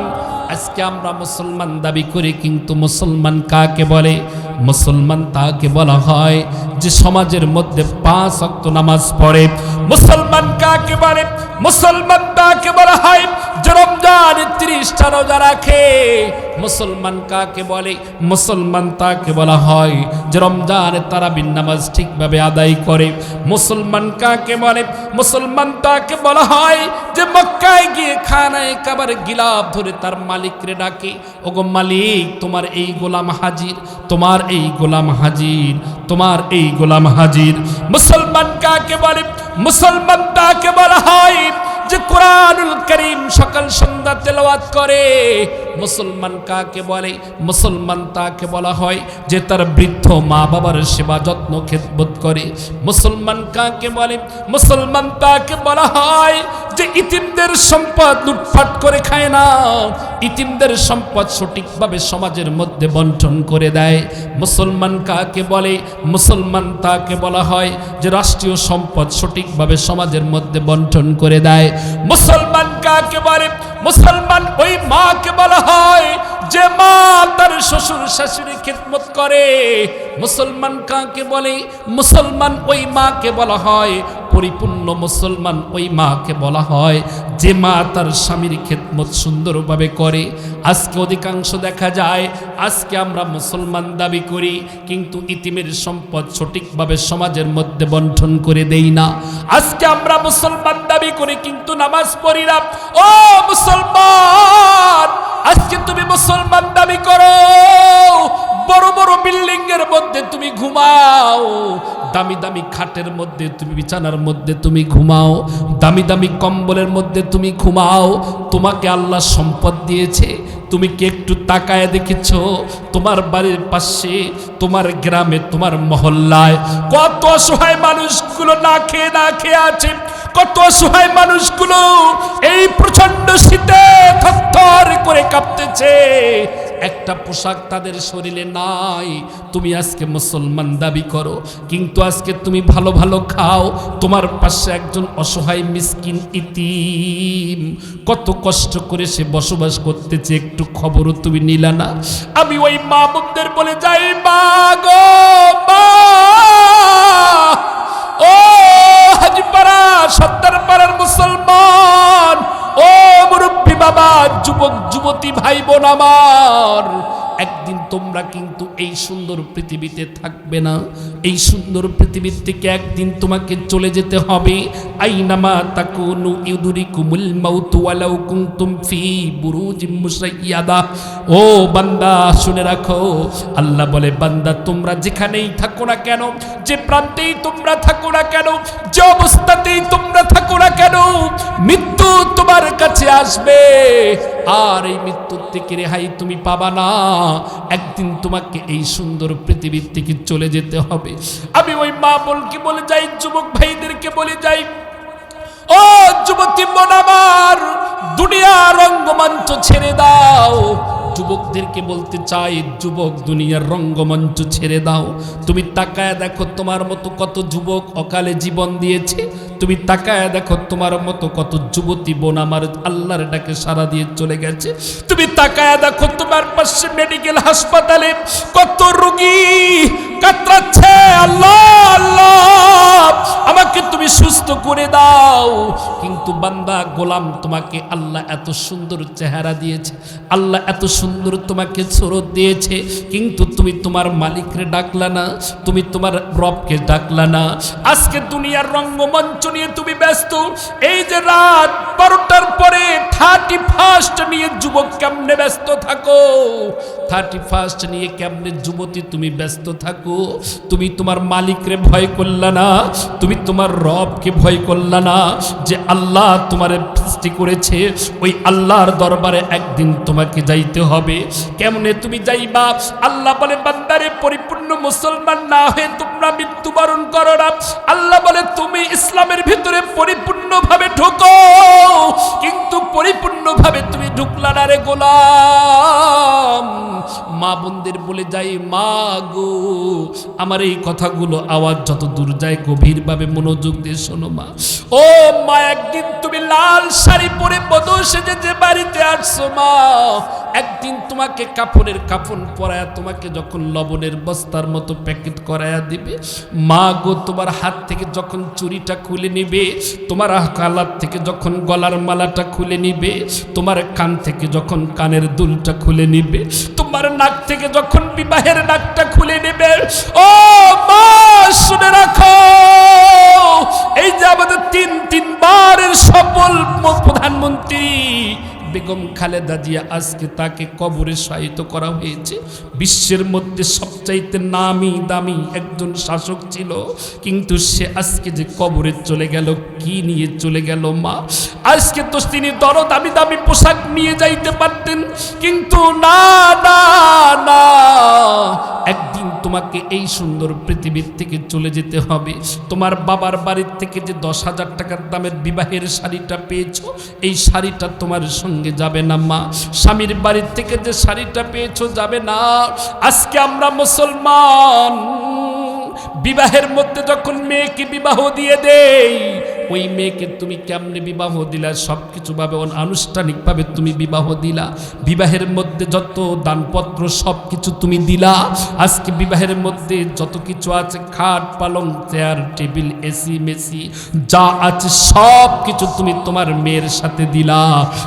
আজকে আমরা মুসলমান দাবি করি, কিন্তু মুসলমান কাকে বলে? মুসলমান তাকে বলা হয় যে সমাজের মধ্যে 5 ওয়াক্ত নামাজ পড়ে। মুসলমান কাকে বলে? মুসলমান তাকে বলা হয় যে রমজানে 30টা রোজা রাখে। মুসলমান কাকে বলে? মুসলমান তাকে বলা হয় যে রমজানে তারাবির নামাজ ঠিকভাবে আদায় করে। মুসলমান কাকে বলে? মুসলমান তাকে বলা হয় যে মক্কায় গিয়ে খানায় কাবার গিলাফ ধরে তার মালিকরে ডাকে, ওগো মালিক, তোমার এই গোলাম হাজির, তোমার এই গোলাম হাজির, তোমার এই গোলাম হাজির। মুসলমান কাকে বলে? মুসলমান তাকে বলা হয় যে কোরআনুল কারীম সকাল সন্ধ্যা তেলাওয়াত করে। মুসলমান কাকে বলে? মুসলমান তাকে বলা হয় যে তার বৃদ্ধ মা বাবার সেবা যত্ন খেদমত করে। মুসলমান কাকে বলে? মুসলমান তাকে বলা হয় যে ইতিমদের সম্পদ লুটপাট করে খায় না, ইতিমদের সম্পদ সঠিকভাবে সমাজের মধ্যে বন্টন করে দেয়। মুসলমান কাকে বলে? মুসলমান তাকে বলা হয় যে রাষ্ট্রীয় সম্পদ সঠিকভাবে সমাজের মধ্যে বন্টন করে দেয়। মুসলমান কাকে বলে? মুসলমান ওই মাকে বলা হয় যে মা তার শ্বশুর শাশুড়ি খেদমত করে। মুসলমান কাকে বলে? মুসলমান ওই মাকে বলা হয় পরিপূর্ণ মুসলমান, ওই মাকে বলা হয় যে মা তার স্বামীর খেদমত সুন্দরভাবে করে। আজকে অধিকাংশ দেখা যায়, আজকে আমরা মুসলমান দাবি করি, কিন্তু ইতিমের সম্পদ সঠিকভাবে সমাজের মধ্যে বন্টন করে দেই না। আজকে আমরা মুসলমান দাবি করি, কিন্তু নামাজ পড়ি না। ও মুসলমান, আজকে তুমি মুসলমান দাবি করো, বড় বড় বিল্ডিং এর মধ্যে তুমি ঘুমাও, দামি দামি খাটের মধ্যে তুমি, বিছানার মধ্যে তুমি ঘুমাও, দামি দামি কম্বলের মধ্যে তুমি ঘুমাও। তোমাকে আল্লাহ সম্পদ দিয়েছে, তুমি কি একটু তাকায় দেখেছো তোমার বাড়ির পাশে, তোমার গ্রামে, তোমার মহল্লায় কত অসহায় মানুষগুলো না খেয়ে আছে? কত অসহায় মানুষগুলো এই প্রচন্ড শীতে থরথর করে কাঁপতেছে, একটা পোশাক তাদের শরীরে নাই। তুমি আজকে মুসলমান দাবি করো, কিন্তু আজকে তুমি ভালো ভালো খাও, তোমার পাশে একজন অসহায় মিসকিন ইতিম কত কষ্ট করে সে বসবাস করতেছে, একটু খবরও তুমি নিলা না। আমি ওই মা বোনদের বলে যাই, মা গো মা, ও হাজিপাড়া সত্তরপাড়ার মুসলমান, ও মুরব্বী বাবা, যুবক যুবতী ভাই বোন আমার, একদিন তোমরা কিন্তু এই সুন্দর পৃথিবীতে থাকবে না। এই সুন্দর পৃথিবীর থেকে একদিন তোমাকে চলে যেতে হবে। আইনামা তাকুনু ইউদরিকুমুল মাউতু ওয়ালাউ কুনতুম ফি বুরুজিম মুশাইয়াদা। ও বান্দা শুনে রাখো, আল্লাহ বলে বান্দা তোমরা যেখানেই থাকো না কেন, যে প্রান্তেই তোমরা থাকো না কেন, যে অবস্থাতেই তোমরা থাকো না কেন, মৃত্যু তোমার কাছে আসবে। আর এই মৃত্যুর থেকে রেহাই তুমি পাবা না। একদিন তোমাকে এই সুন্দর পৃথিবীর থেকে চলে যেতে হবে। আমি ওই মা বোনকে বলে যাই, যুবক ভাইদেরকে বলে যাই, ও যুবতী বোন আমার, দুনিয়ার রঙ্গমঞ্চ ছেড়ে দাও। যুবকদেরকে বলতে চাই, যুবক দুনিয়ার রঙ্গমঞ্চ ছেড়ে দাও। তুমি তাকায় দেখো তোমার মতো কত যুবক অকালে জীবন দিয়েছে। তুমি তাকায় দেখো তোমার মতো কত যুবতী বোন আমার আল্লাহর ডাকে সাড়া দিয়ে চলে গেছে। তুমি তাকায় দেখো তোমার পাশে মেডিকেল হাসপাতালে কত রোগী কাতরাচ্ছে, আল্লাহ আল্লাহ আমাকে তুমি সুস্থ করে দাও। কিন্তু বান্দা গোলাম, তোমাকে আল্লাহ এত সুন্দর চেহারা দিয়েছে, আল্লাহ এত সুন্দর তোমাকে সুরত দিয়েছে, কিন্তু তুমি তোমার মালিকরে ডাকলা না, তুমি তোমার রবকে ডাকলা না। আজকে দুনিয়ার রঙ্গমঞ্চ নিয়ে তুমি ব্যস্ত। এই যে রাত 12টার পরে 31st নিয়ে যুবক কেমনে ব্যস্ত থাকো, 31st নিয়ে কেমনে যুবতী তুমি ব্যস্ত থাকো। তুমি তোমার মালিকরে ভয় করলা না, তুমি তোমার রবকে ভয় করলা না, যে আল্লাহ তোমার সৃষ্টি করেছে। ওই আল্লাহর দরবারে একদিন তোমাকে যাইতে হবে। কেমনে তুমি যাইবা? আল্লাহ বলে বান্দারে, পরিপূর্ণ মুসলমান না হয়ে তোমরা মৃত্যুবরণ করো না। আল্লাহ বলে তুমি ইসলামের ভিতরে পরিপূর্ণভাবে ঢোকো, কিন্তু পরিপূর্ণভাবে তুমি ঢুকলা না রে গোলাম। মা বোনদের বলে যাই, মা গো আমার এই কথাগুলো আওয়াজ যত দূর যায় গভীরভাবে মনোযোগ দিয়ে শোনো মা। ও মা, একদিন তুমি লাল শাড়ি পরে বধূ সেজে যে বাড়িতে আসছো মা, একদিন তোমাকে কাপড়ের কাফন পরায়া তোমাকে যখন লবণের বস্তার মতো প্যাকেট করায়া দিবে, মা গো তোমার হাত থেকে যখন চুড়িটা খুলে নিবে, তোমার গলার থেকে যখন গলার মালাটা খুলে নিবে, তোমার কান থেকে যখন কানের দুলটা খুলে নিবে, তোমার নাক থেকে যখন বিবাহের নাকটা খুলে নেবে, ও মা শুনে রাখো, এই যে আমাদের তিনবারের সফল প্রধানমন্ত্রী বেগম খালেদা জিয়া, আজকে তাকে কবরে শায়িত করা হয়েছে। বিশ্বের মধ্যে সবচাইতে নামি দামি একজন শাসক ছিল, কিন্তু সে আজকে যে কবরে চলে গেল, কি নিয়ে চলে গেল মা? আজকে তো তিনি দামি দামি পোশাক নিয়ে যাইতে পারতেন, কিন্তু না না না, একদিন তোমাকে এই সুন্দর পৃথিবীর থেকে চলে যেতে হবে। তোমার বাবার বাড়ির থেকে যে 10,000 টাকার দামের বিবাহের শাড়িটা পেয়েছো, এই শাড়িটা তোমার সঙ্গে যাবে না মা। স্বামীর বাড়ির থেকে যে শাড়িটা পেয়েছো যাবে না। আজকে আমরা মুসলমান, বিবাহের মধ্যে যখন মেয়েকে বিবাহ দিয়ে দেই, ওই মেয়েকে তুমি কেমনে বিবাহ দিলা? সবকিছু ভাবে আনুষ্ঠানিকভাবে তুমি বিবাহ দিলা। বিবাহের মধ্যে যত দানপত্র সবকিছু তুমি দিলা। আজকে বিবাহের মধ্যে যত কিছু আছে, খাট পালং চেয়ার টেবিল এসি মেসি যা আছে সব কিছু তুমি তোমার মেয়ের সাথে দিলা।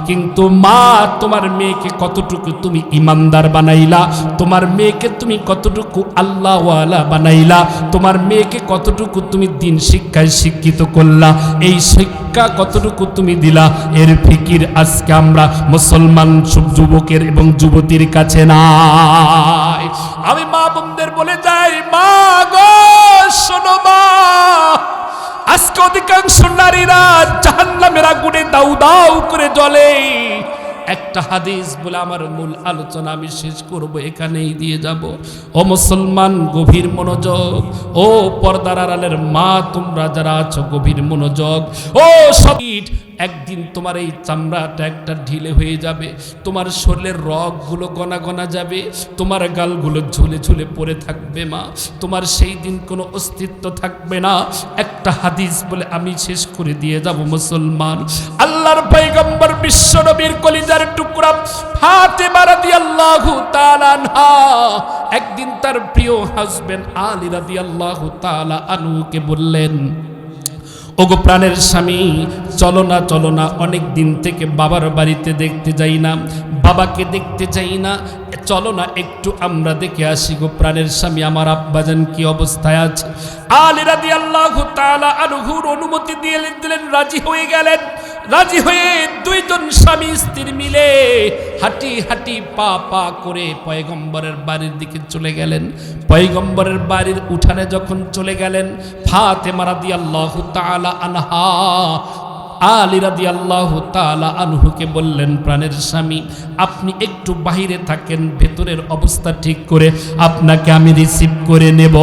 কিন্তু মা, তোমার মেয়েকে কতটুকু তুমি ইমানদার বানাইলা? তোমার মেয়েকে তুমি কতটুকু আল্লাহওয়ালা বানাইলা? তোমার মেয়েকে কতটুকু তুমি দিন শিক্ষায় শিক্ষিত করলা? এই শিক্ষা কতটুকু তুমি দিলা? এর ফিকির আজকে আমরা মুসলমান সব যুবকের এবং যুবতীর কাছে নাই। আমি মা বোনদের বলে যাই, মা গো শোনো মা, আজকে অধিকাংশ নারীরা জাহান্নামের আগুনে দাউ দাউ করে জ্বলে। একটা হাদিস বলে আমার মূল আলোচনা আমি শেষ করব, এখানেই দিয়ে যাব। ও মুসলমান, গভীর মনোযোগ। ও পর্দার আড়ালের মা, তোমরা যারা আছো গভীর মনোযোগ। ও শরীর, একদিন তোমার এই চামড়াটা একটা ঢিলে হয়ে যাবে, তোমার শরীরের রগগুলো গনা গনা যাবে, তোমার গালগুলো ঝুলে ঝুলে পড়ে থাকবে মা, তোমার সেই দিন কোনো অস্তিত্ব থাকবে না। একটা হাদিস বলে আমি শেষ করে দিয়ে যাব মুসলমান। আল্লাহর পয়গম্বর বিশ্বনবীর কলিজার টুকরা ফাতেমা রাদিয়াল্লাহু তাআলা আনহা একদিন তার প্রিয় হাজবেন্ড আলী রাদিয়াল্লাহু তাআলা আনহুকে বললেন, ওগো প্রাণের স্বামী, চলো না চলো না, অনেক দিন থেকে বাবার বাড়িতে দেখতে যাই না, বাবাকে দেখতে যাই না, চলো না একটু আমরা দেখে আসি গো প্রাণের স্বামী, আমার আব্বাজান কি অবস্থায় আছে। আলী রাদিয়াল্লাহু তাআলা আনহুর অনুমতি দিয়ে দিলেন, রাজি হয়ে গেলেন। রাজি হয়ে দুইজন স্বামী স্ত্রী মিলে হাঁটি হাঁটি পা পা করে পয়গম্বরের বাড়ির দিকে চলে গেলেন। পয়গম্বরের বাড়ির উঠানে যখন চলে গেলেন, ফাতেমা রাদিয়াল্লাহু তাআলা আনহা আলী রাদিয়াল্লাহু তাআলা আনহুকে বললেন, প্রাণের স্বামী, আপনি একটু বাহিরে থাকেন, ভেতরের অবস্থা ঠিক করে আপনাকে আমি রিসিভ করে নেব।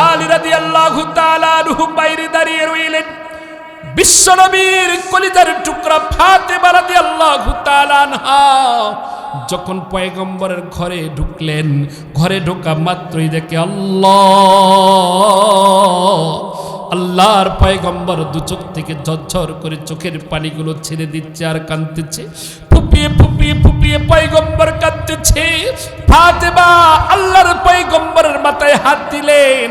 আলী রাদিয়াল্লাহু তাআলা আনহু বাইরে দাঁড়িয়ে রইলেন। বিশ্বনবীর কলিজার টুকরা ফাতেমা রাদিয়াল্লাহু তাআলা আনহা যখন পয়গম্বরের ঘরে ঢুকলেন, ঘরে ঢোকা মাত্রই দেখে আল্লাহর পয়গম্বর দু চোখ থেকে ঝরঝর করে চোখের পানিগুলো ছেড়ে দিচ্ছে আর কাঁদতেছে। ফুপিয়ে ফুপিয়ে ফুপিয়ে পয়গম্বর কাঁদতেছে। ফাতেমা আল্লাহর পয়গম্বরের মাথায় হাত দিলেন,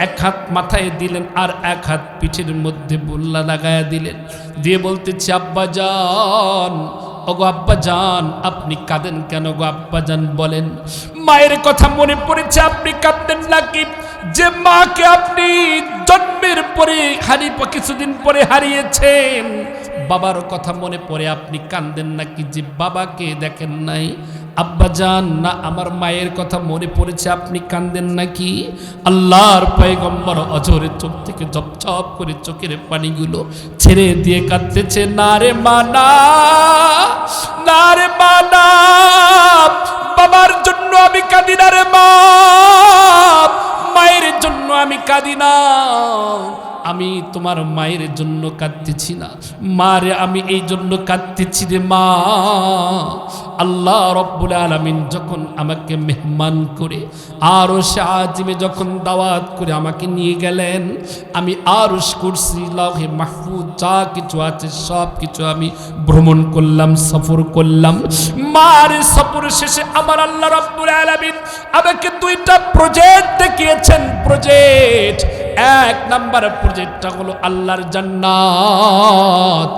এক হাত মাথায় দিলেন আর এক হাত পিঠের মধ্যে বুল্লা লাগায়া দিলেন, দিয়ে বলতেছে, আব্বাজান, ওগো আব্বাজান, আপনি কাঁদেন কেন গো আব্বাজান? বলেন, মায়ের কথা মনে পড়েছে, আপনি কাঁদতেন নাকি? যে মাকে আপনি জন্মের পরে কিছুদিন পরে হারিয়েছেন, বাবার কথা মনে পড়ে আপনি কাঁদেন নাকি? যে বাবাকে দেখেন নাই? আব্বাজান, না, আমার মায়ের কথা মনে পড়েছে, আপনি কাঁদেন নাকি? আল্লাহর পয়গম্বর অঝরে চোখ থেকে ঝপঝপ করে চোখের পানিগুলো ছেড়ে দিয়ে কাঁদতেছে, না রে মানা, না রে মানা, বাবার জন্য আমি কাঁদি না রে মা, মায়ের জন্য আমি কাঁদি না, আমি তোমার মায়ের জন্য কাঁদতেছি না, মারে আমি এই জন্য কাঁদতেছি রে মা। আল্লাহ রব্বুল আলামিন যখন আমাকে মেহমান করে আরশে আজিমে যখন দাওয়াত করে আমাকে নিয়ে গেলেন, আমি আরশ কুরসি লাউহে মাহফুজ যা কিছু আছে সব কিছু আমি ভ্রমণ করলাম, সফর করলাম। মারে সফর শেষে আমার আল্লাহ রব্বুল আলামিন আমাকে দুইটা প্রজেক্ট দেখিয়েছেন। প্রজেক্ট এক নাম্বার প্রজেক্টটা হলো আল্লাহর জান্নাত।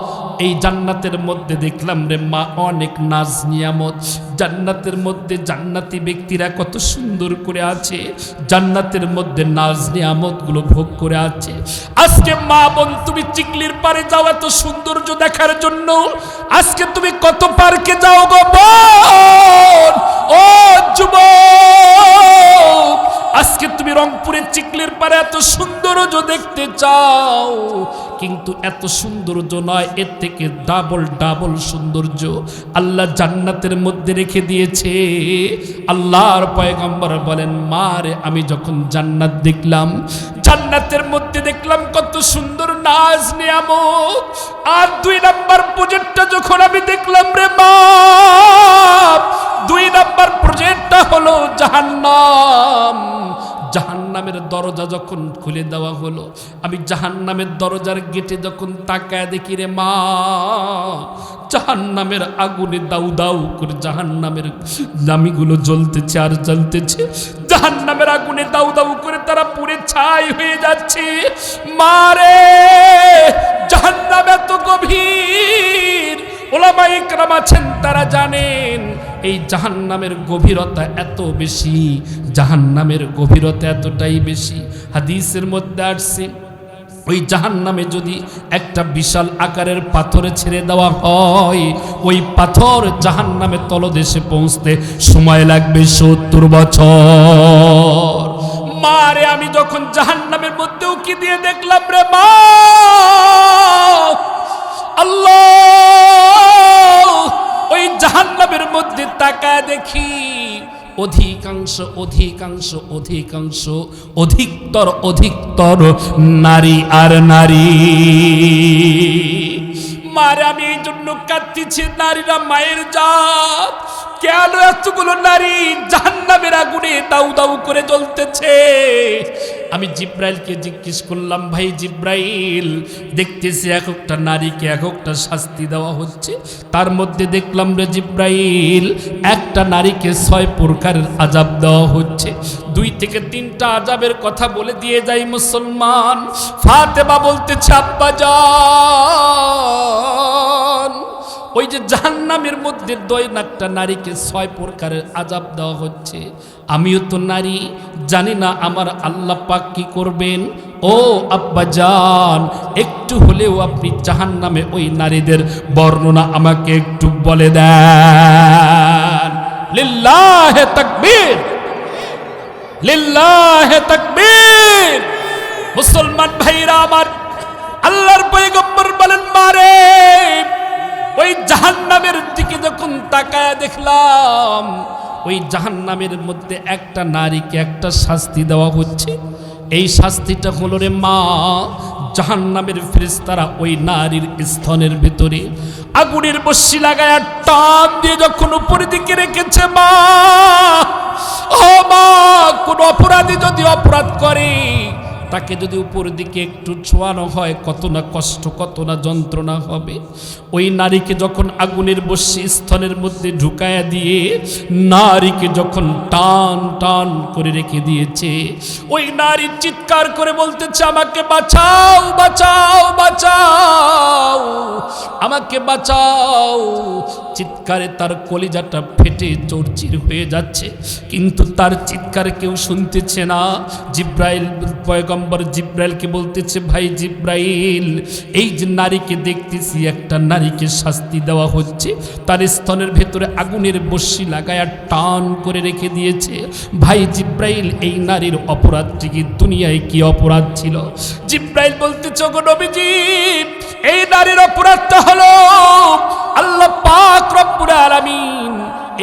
এই জান্নাতের মধ্যে দেখলাম রে মা অনেক নাজ নিয়ামত। জান্নাতের মধ্যে জান্নাতি ব্যক্তিরা কত সুন্দর করে আছে, জান্নাতের মধ্যে নাজ নিয়ামতগুলো ভোগ করে আছে। আজকে মা বোন, তুমি চিকলির পারে যাও এত সৌন্দর্য দেখার জন্য, আজকে তুমি কত পার্কে যাও গো বোন, ও যুবক, আজকে তুমি রংপুরের চিকলির পারে এত সৌন্দর্য দেখতে চাও, কিন্তু এত সৌন্দর্য নয়, এর থেকে ডাবল ডাবল সৌন্দর্য আল্লাহ জান্নাতের মধ্যে রেখে দিয়েছে। আল্লাহর পয়গম্বর বলেন, মারে আমি যখন জান্নাত দেখলাম, জান্নাতের মধ্যে দেখলাম কত সুন্দর নাজ নিয়ামত। আর দুই নাম্বার প্রজেক্টটা যখন আমি দেখলাম রে মা, দুই নাম্বার প্রজেক্টটা হলো জাহান্নাম। জাহান্নামের দরজা যখন খুলে দেওয়া হলো, আমি জাহান্নামের দরজার গেটে যখন তাকায় দেখি রে মা, জাহান্নামের আগুনে দাউ দাউ করে জাহান্নামের জামিগুলো জ্বলতেছে আর জ্বলতেছে, জাহান্নামের আগুনে দাউ দাউ করে তারা পুড়ে ছাই হয়ে যাচ্ছে। মারে, জাহান্নাম এত গভীর, ওলামা ইকরাম আছেন তারা জানেন এই জাহান্নামের গভীরতা এত বেশি, জাহান্নামের গভীরতা এতটাই বেশি। হাদিসের মধ্যে আসছে, ওই জাহান্নামে যদি একটা বিশাল আকারের পাথরে ছেড়ে দেওয়া হয়, ওই পাথর জাহান্নামের তলদেশে পৌঁছতে সময় লাগবে 70 বছর। মারে, আমি যখন জাহান্নামের মধ্যে উকি দিয়ে দেখলাম রে মা, আল্লাহ দেখি অধিকাংশ অধিকাংশ অধিকাংশ অধিকতর নারী আর নারী। মার আমি এই জন্য কাঁদতেছি, নারীরা মায়ের জাত। কেন এতগুলো নারী জাহান্নামের আগুনে দাউ দাউ করে জ্বলতেছে? আমি জিব্রাইলকে জিজ্ঞেস করলাম, ভাই জিব্রাইল, দেখতেছি এক একটা নারীকে এক একটা শাস্তি দেওয়া হচ্ছে, তার মধ্যে দেখলাম রে জিব্রাইল একটা নারীকে 6 প্রকারের আযাব দেওয়া হচ্ছে। 2 থেকে 3টা আযাবের কথা বলে দিয়ে যাই মুসলমান। ফাতেমা বলতেছে, আব্বা জান, ওই যে জাহান্নামের মধ্যে 2 নারীকে 6 প্রকারের আযাব দেওয়া হচ্ছে, আমিও তো নারী, জানি না আমার আল্লাহ পাক কি করবেন। ও আব্বা জান, একটু হলেও আপনি জাহান্নামে ওই নারীদের বর্ণনা আমাকে একটু বলে দেন। লিল্লাহে তাকবীর, লিল্লাহে তাকবীর। মুসলমান ভাইরা আমার, আল্লাহর পয়গম্বর বলেন, মারে ওই জাহান্নামের দিকে যখন তাকায় দেখলাম ওই জাহান্নামের মধ্যে একটা নারীকে একটা শাস্তি দেওয়া হচ্ছে। এই শাস্তিটা হলো রে মা, জাহান্নামের ফেরেশতারা ওই নারীর স্তনের ভিতরে আগুনের বর্শি লাগায় টান দিয়ে যখন উপরের দিকে রেখেছে, মা ও মা, কোন অপরাধী যদি অপরাধ করে তাকে যদি উপরের দিকে একটু ছোঁয়ানো হয় কত না কষ্ট, কত না যন্ত্রণা হবে। ওই নারীকে যখন আগুনের বর্শি স্তনের মধ্যে ঢুকায়া দিয়ে নারীকে যখন টান টান করে রেখে দিয়েছে, ওই নারী চিৎকার করে বলতেছে, আমাকে বাঁচাও বাঁচাও বাঁচাও, আমাকে বাঁচাও। চিৎকারে তার কলিজাটা ফেটে চৌচির হয়ে যাচ্ছে, কিন্তু তার চিৎকার কেউ শুনতেছে না। জিব্রাইল পয়গম্বর জিব্রাইলকে বলতেছে, ভাই জিব্রাইল, এই যে নারীকে দেখতেছি একটা নারীকে শাস্তি দেওয়া হচ্ছে, তার স্তনের ভেতরে আগুনের বর্শি লাগায়া টান করে রেখে দিয়েছে। ভাই জিব্রাইল, এই নারীর অপরাধটি কি দুনিয়ায় কি অপরাধ ছিল? জিব্রাইল বলতেছে, গো নবীজি, এই নারীর অপরাধটা হলো আল্লাহ পাক রব্বুল আলামিন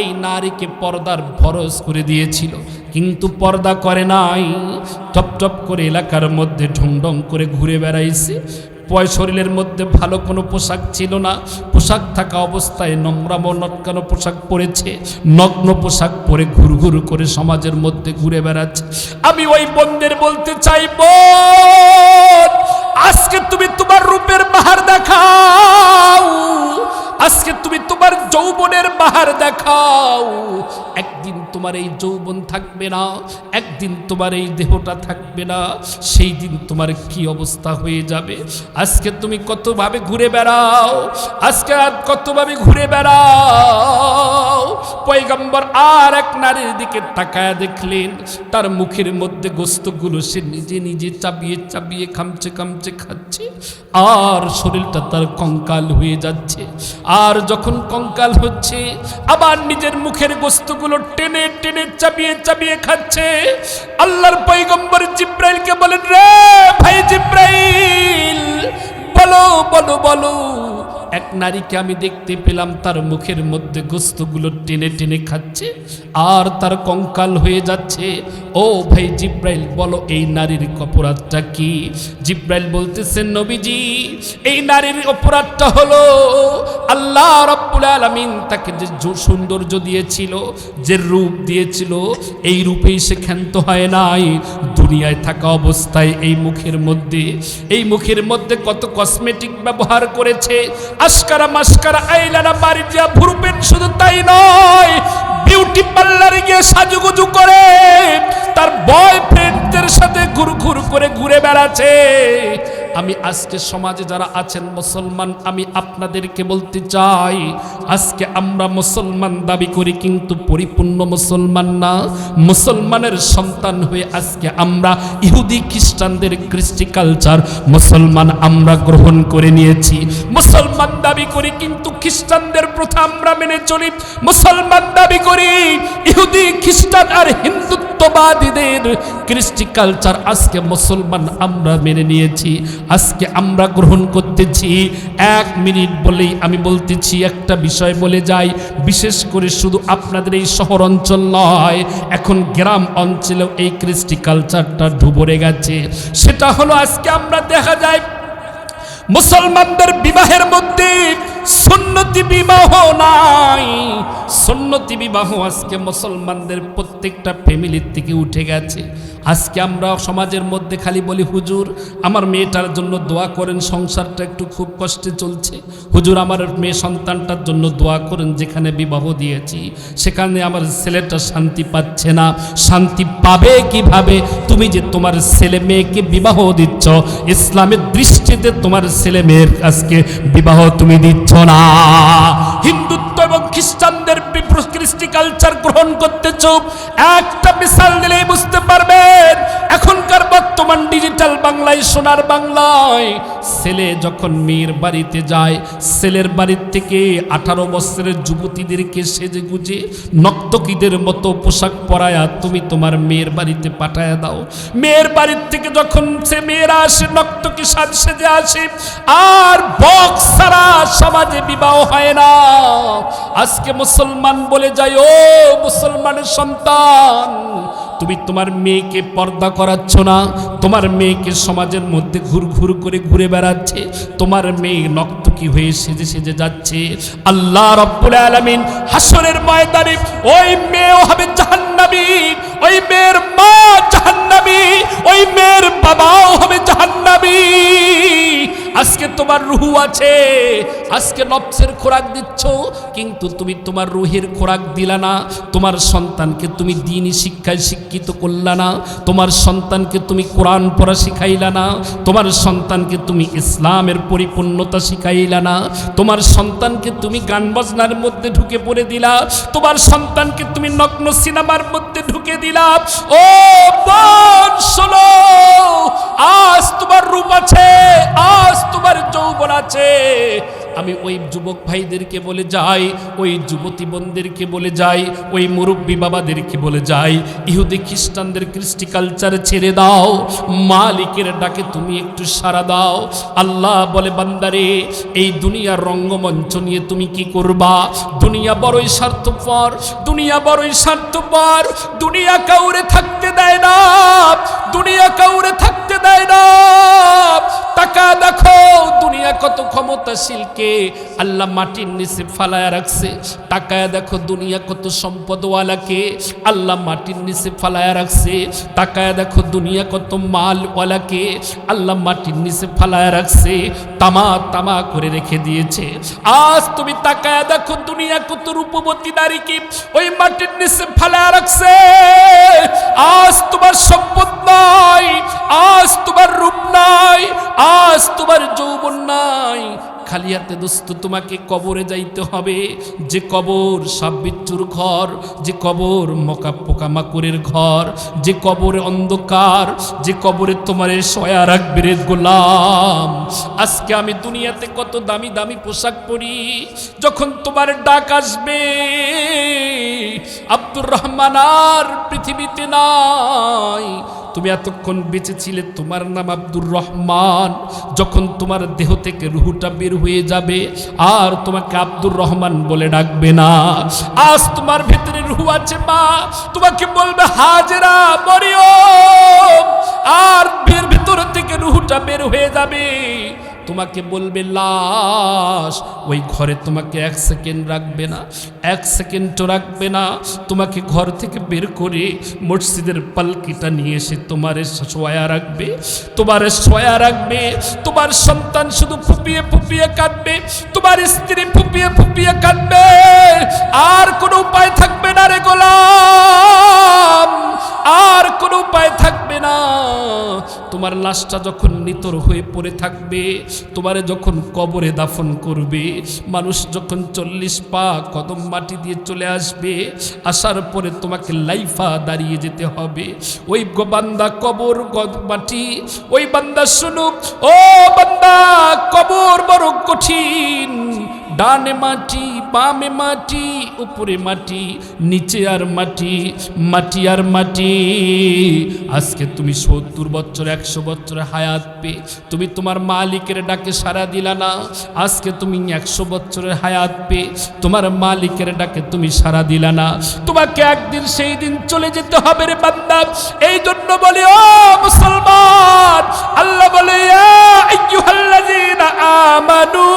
এই নারীকে পর্দার ফরজ করে দিয়েছিল, কিন্তু পর্দা করে নাই। টপ টপ করে এলাকার মধ্যে ঢং করে ঘুরে বেড়াইছে। শরীরের মধ্যে ভালো কোনো পোশাক ছিল না, পোশাক থাকা অবস্থায় নোংরা নটকানো পোশাক পরেছে, নগ্ন পোশাক পরে ঘুরঘুর করে সমাজের মধ্যে ঘুরে বেড়াচ্ছে। আমি ওই বোনদের বলতে চাই, বোন, আজকে তুমি তোমার রূপের বাহার দেখাও, আজকে তুমি তোমার যৌবনের বাহার দেখাও। একদিন তোমার এই যৌবন থাকবে না, একদিন তোমার এই দেহটা থাকবে না, সেই দিন তোমার কি অবস্থা হয়ে যাবে। আজকে তুমি কতভাবে ঘুরে বেড়াও, আজকে আর কতভাবে ঘুরে বেড়াও। পয়গম্বর আর এক নারীর দিকে তাকায় দেখলেন, তার মুখের মধ্যে গোস্তগুলো সে নিজে নিজে চাবিয়ে চাবিয়ে খামচে খামচে খাচ্ছে, আর শরীরটা তার কঙ্কাল হয়ে যাচ্ছে। আর যখন কঙ্কাল হচ্ছে, আবার নিজের মুখের গোস্তগুলো টেনে টেনে চাবিয়ে চাবিয়ে খাচ্ছে। আল্লাহর পয়গম্বর জিব্রাইলকে বলেন, রে ভাই জিব্রাইল, বলো বলো বলো, এক নারীকে আমি দেখতে পেলাম তার মুখের মধ্যে গোস্তগুলো টেনে টেনে খাচ্ছে আর তার কঙ্কাল হয়ে যাচ্ছে। ও ভাই জিব্রাইল, বলো এই নারীর অপরাধটা কি? জিব্রাইল বলতেছেন, নবীজি, এই নারীর অপরাধটা হলো আল্লাহ রাব্বুল আলামিন তাকে যে সৌন্দর্য দিয়েছিল, যে রূপ দিয়েছিল, এই রূপেই সে ক্ষান্ত হয় নাই। দুনিয়ায় থাকা অবস্থায় এই মুখের মধ্যে কত কসমেটিক ব্যবহার করেছে, আশকারা মাস্কারা আইলানা মারিয়া ভুরুপেন, শুধু তাই নয়, বিউটি পার্লারে গিয়ে সাজুগুজু করে তার বয়ফ্রেন্ডদের সাথে ঘুরঘুর করে ঘুরে বেড়াচ্ছে। আমি আজকে সমাজে যারা আছেন মুসলমান, আমি আপনাদেরকে বলতে চাই, আজকে আমরা মুসলমান দাবি করি কিন্তু পরিপূর্ণ মুসলমান না। মুসলমানের সন্তান হয়ে আজকে আমরা ইহুদি খ্রিস্টানদের কৃষ্টি কালচার মুসলমান আমরা গ্রহণ করে নিয়েছি। মুসলমান দাবি করি কিন্তু খ্রিস্টানদের প্রথা আমরা মেনে চলি। মুসলমান দাবি করি, ইহুদি খ্রিস্টান আর হিন্দুত্ব হিন্দুত্ববাদীদের কৃষ্টি কালচার আজকে মুসলমান আমরা মেনে নিয়েছি, আজকে আমরা গ্রহণ করতেছি। 1 মিনিট বলেই আমি বলতেছি, একটা বিষয় বলে যাই, বিশেষ করে শুধু আপনাদের এই শহর অঞ্চল নয়, এখন গ্রাম অঞ্চলেও এই কৃষ্টি কালচারটা ঢুবরে গেছে। সেটা হলো আজকে আমরা দেখা যায় মুসলমানদের বিবাহের মধ্যে সুন্নতি বিবাহ নাই। সুন্নতি বিবাহ আজকে মুসলমানদের প্রত্যেকটা ফ্যামিলির থেকে উঠে গেছে। আজকে আমরা সমাজের মধ্যে খালি বলি, হুজুর আমার মেয়েটার জন্য দোয়া করেন, সংসারটা একটু খুব কষ্টে চলছে। হুজুর আমার মেয়ে সন্তানটার জন্য দোয়া করেন, যেখানে বিবাহ দিয়েছি সেখানে আমার ছেলেটা শান্তি পাচ্ছে না। শান্তি পাবে কিভাবে? তুমি যে তোমার ছেলে মেয়েকে বিবাহ দিচ্ছ, ইসলামের দৃষ্টিতে তোমার ছেলে মেয়ের আজকে বিবাহ তুমি দিচ্ছ না। হিন্দুত্ব এবং খ্রিস্টানদের কৃষ্টি কালচার গ্রহণ করতেছ। একটা মিসাল দিলেই বুঝতে পারবেন, এখনকার বর্তমান ডিজিটাল বাংলায়, সোনার বাংলায় ছেলে যখন মেয়ের বাড়িতে যায়, ছেলের বাড়ির থেকে 18 বছরের যুবতীদেরকে সেজে গুজে নর্তকীদের মতো পোশাক পরায়া তুমি তোমার মেয়ের বাড়িতে পাঠায়া দাও। মেয়ের বাড়ির থেকে যখন সে মেয়েরা আসে, নর্তকী সাজ সেজে আসে, আর বক্স ছাড়া সমাজে বিবাহ হয় না। আজকে মুসলমান বলে যায়, ও মুসলমানের সন্তান, তুমি তোমার মেয়েকে পর্দা করাচ্ছ না, তোমার মেয়েকে সমাজের মধ্যে ঘুর করে ঘুরে বেড়াচ্ছে, তোমার মেয়ে নর্তকী হয়ে সেজে সেজে যাচ্ছে। আল্লাহ রাব্বুল আলামিন হাসরের ময়দানে ওই মেয়েও হবে জাহান্নামী, ওই মেয়ের মা জাহান্নামী, ওই মেয়ের বাবাও হবে জাহান্নামী। আজকে তোমার রুহু আছে, আজকে নফসের খোরাক দিচ্ছ, কিন্তু তুমি তোমার রুহের খোরাক দিলা না। তোমার সন্তানকে তুমি দ্বীনি শিক্ষায় শিক্ষিত করলা না, তোমার সন্তানকে তুমি কোরআন পড়া শিখাইলা না, তোমার সন্তানকে তুমি ইসলামের পরিপূর্ণতা শিখাইলা না, তোমার সন্তানকে তুমি গান বাজনার মধ্যে ঢুকে পড়ে দিলা, তোমার সন্তানকে তুমি নগ্ন সিনেমার মধ্যে ঢুকে দিলা। ও বোন শোনো, আজ তোমার রূপ আছে, আজ তোমার যৌবন আছে। আমি ওই যুবক ভাইদেরকে বলে যাই, ওই যুবতী বোনদেরকে বলে যাই, ওই মুরব্বী বাবাদেরকে বলে যাই, ইহুদি খ্রিস্টানদের কৃষ্টি কালচার ছেড়ে দাও, মালিকের ডাকে তুমি একটু সাড়া দাও। আল্লাহ বলে, বান্দারে এই দুনিয়ার রঙ্গমঞ্চ নিয়ে তুমি কি করবা? দুনিয়া বড়ই স্বার্থপর, দুনিয়া বড়ই স্বার্থপর, দুনিয়া কাউরে থাকতে দেয় না, দুনিয়া কাউরে থাকতে দেয় না। টাকা দেখো, দুনিয়া কত ক্ষমতাশীলকে আল্লাহ মাটির নিচে ফালায়া রাখছে। টাকায় দেখো দুনিয়া কত সম্পদওয়ালাকে আল্লাহ মাটির নিচে ফালায়া রাখছে। টাকায় দেখো দুনিয়া কত মালওয়ালাকে আল্লাহ মাটির নিচে ফালায়া রাখছে, তামা তামা করে রেখে দিয়েছে। আজ তুমি টাকায় দেখো দুনিয়া কত রূপবতী নারীকে ওই মাটির নিচে ফালায়া রাখছে। আজ তোমার সম্পদ নাই, আজ তোমার রূপ নাই, আজ তোমার যৌবন নাই, খালি হাতে দোস্ত তোমাকে কবরে যাইতে হবে। যে কবর সাপ বিচ্ছুর ঘর, যে কবর মকা পোকামাকড়ের ঘর, যে কবরে অন্ধকার, যে কবরে তোমারে শয়া রাখবে রে গোলাম। আজকে আমি দুনিয়াতে কত দামি দামি পোশাক পরি, যখন তোমার ডাক আসবে আব্দুর রহমান আর পৃথিবীতে নাই, তুমি এতক্ষণ বেঁচে ছিলে, তোমার নাম আব্দুর রহমান। যখন তোমার দেহ থেকে রুহুটা বের হয়ে যাবে আর তোমাকে আব্দুর রহমান বলে ডাকবে না। আজ তোমার ভেতরে রুহু আছে মা, তোমাকে বলবে হাজেরা মরিয়ম, আর ভেতর থেকে রুহুটা বের হয়ে যাবে, তোমাকে বলবে লাশ। ওই ঘরে তোমাকে 1 সেকেন্ড রাখবে না, 1 সেকেন্ডও রাখবে না। তোমাকে ঘর থেকে বের করে মসজিদের পালকিটা নিয়ে এসে তোমারে শোয়া রাখবে, তোমারে শোয়া রাখবে। তোমার সন্তান শুধু ফুপিয়ে ফুপিয়ে কাঁদবে, তোমার স্ত্রী ফুপিয়ে ফুপিয়ে কাঁদবে, আর কোনো উপায় থাকবে না রে গোলাম, আর কোনো উপায় থাকবে না। তোমার লাশটা যখন নিতর হয়ে পড়ে থাকবে, তোমারে যখন কবরে দাফন করবে, মানুষ যখন 40 পা কদম মাটি দিয়ে চলে আসবে, আসার পরে তোমাকে লাইফা দাঁড়িয়ে যেতে হবে। ওই বান্দা কবর মাটি, ওই বান্দা শুনুক, ও বান্দা কবর বড় কঠিন, ডানে মাটি বামে মাটি উপরে মাটি নিচে আর মাটি মাটি আর মাটি। আজকে তুমি 70 বছর 100 বছরের হায়াত পেয়ে তুমি তোমার মালিকের ডাকে সাড়া দিলা না। আজকে তুমি 100 বছরের হায়াত পেয়ে তোমার মালিকের ডাকে তুমি সাড়া দিলা না। তোমাকে একদিন সেই দিন চলে যেতে হবে রে বান্দা। এই জন্য বলি ও মুসলমান, আল্লাহ বলে ইয়া আইয়ুহাল্লাযীনা আমানু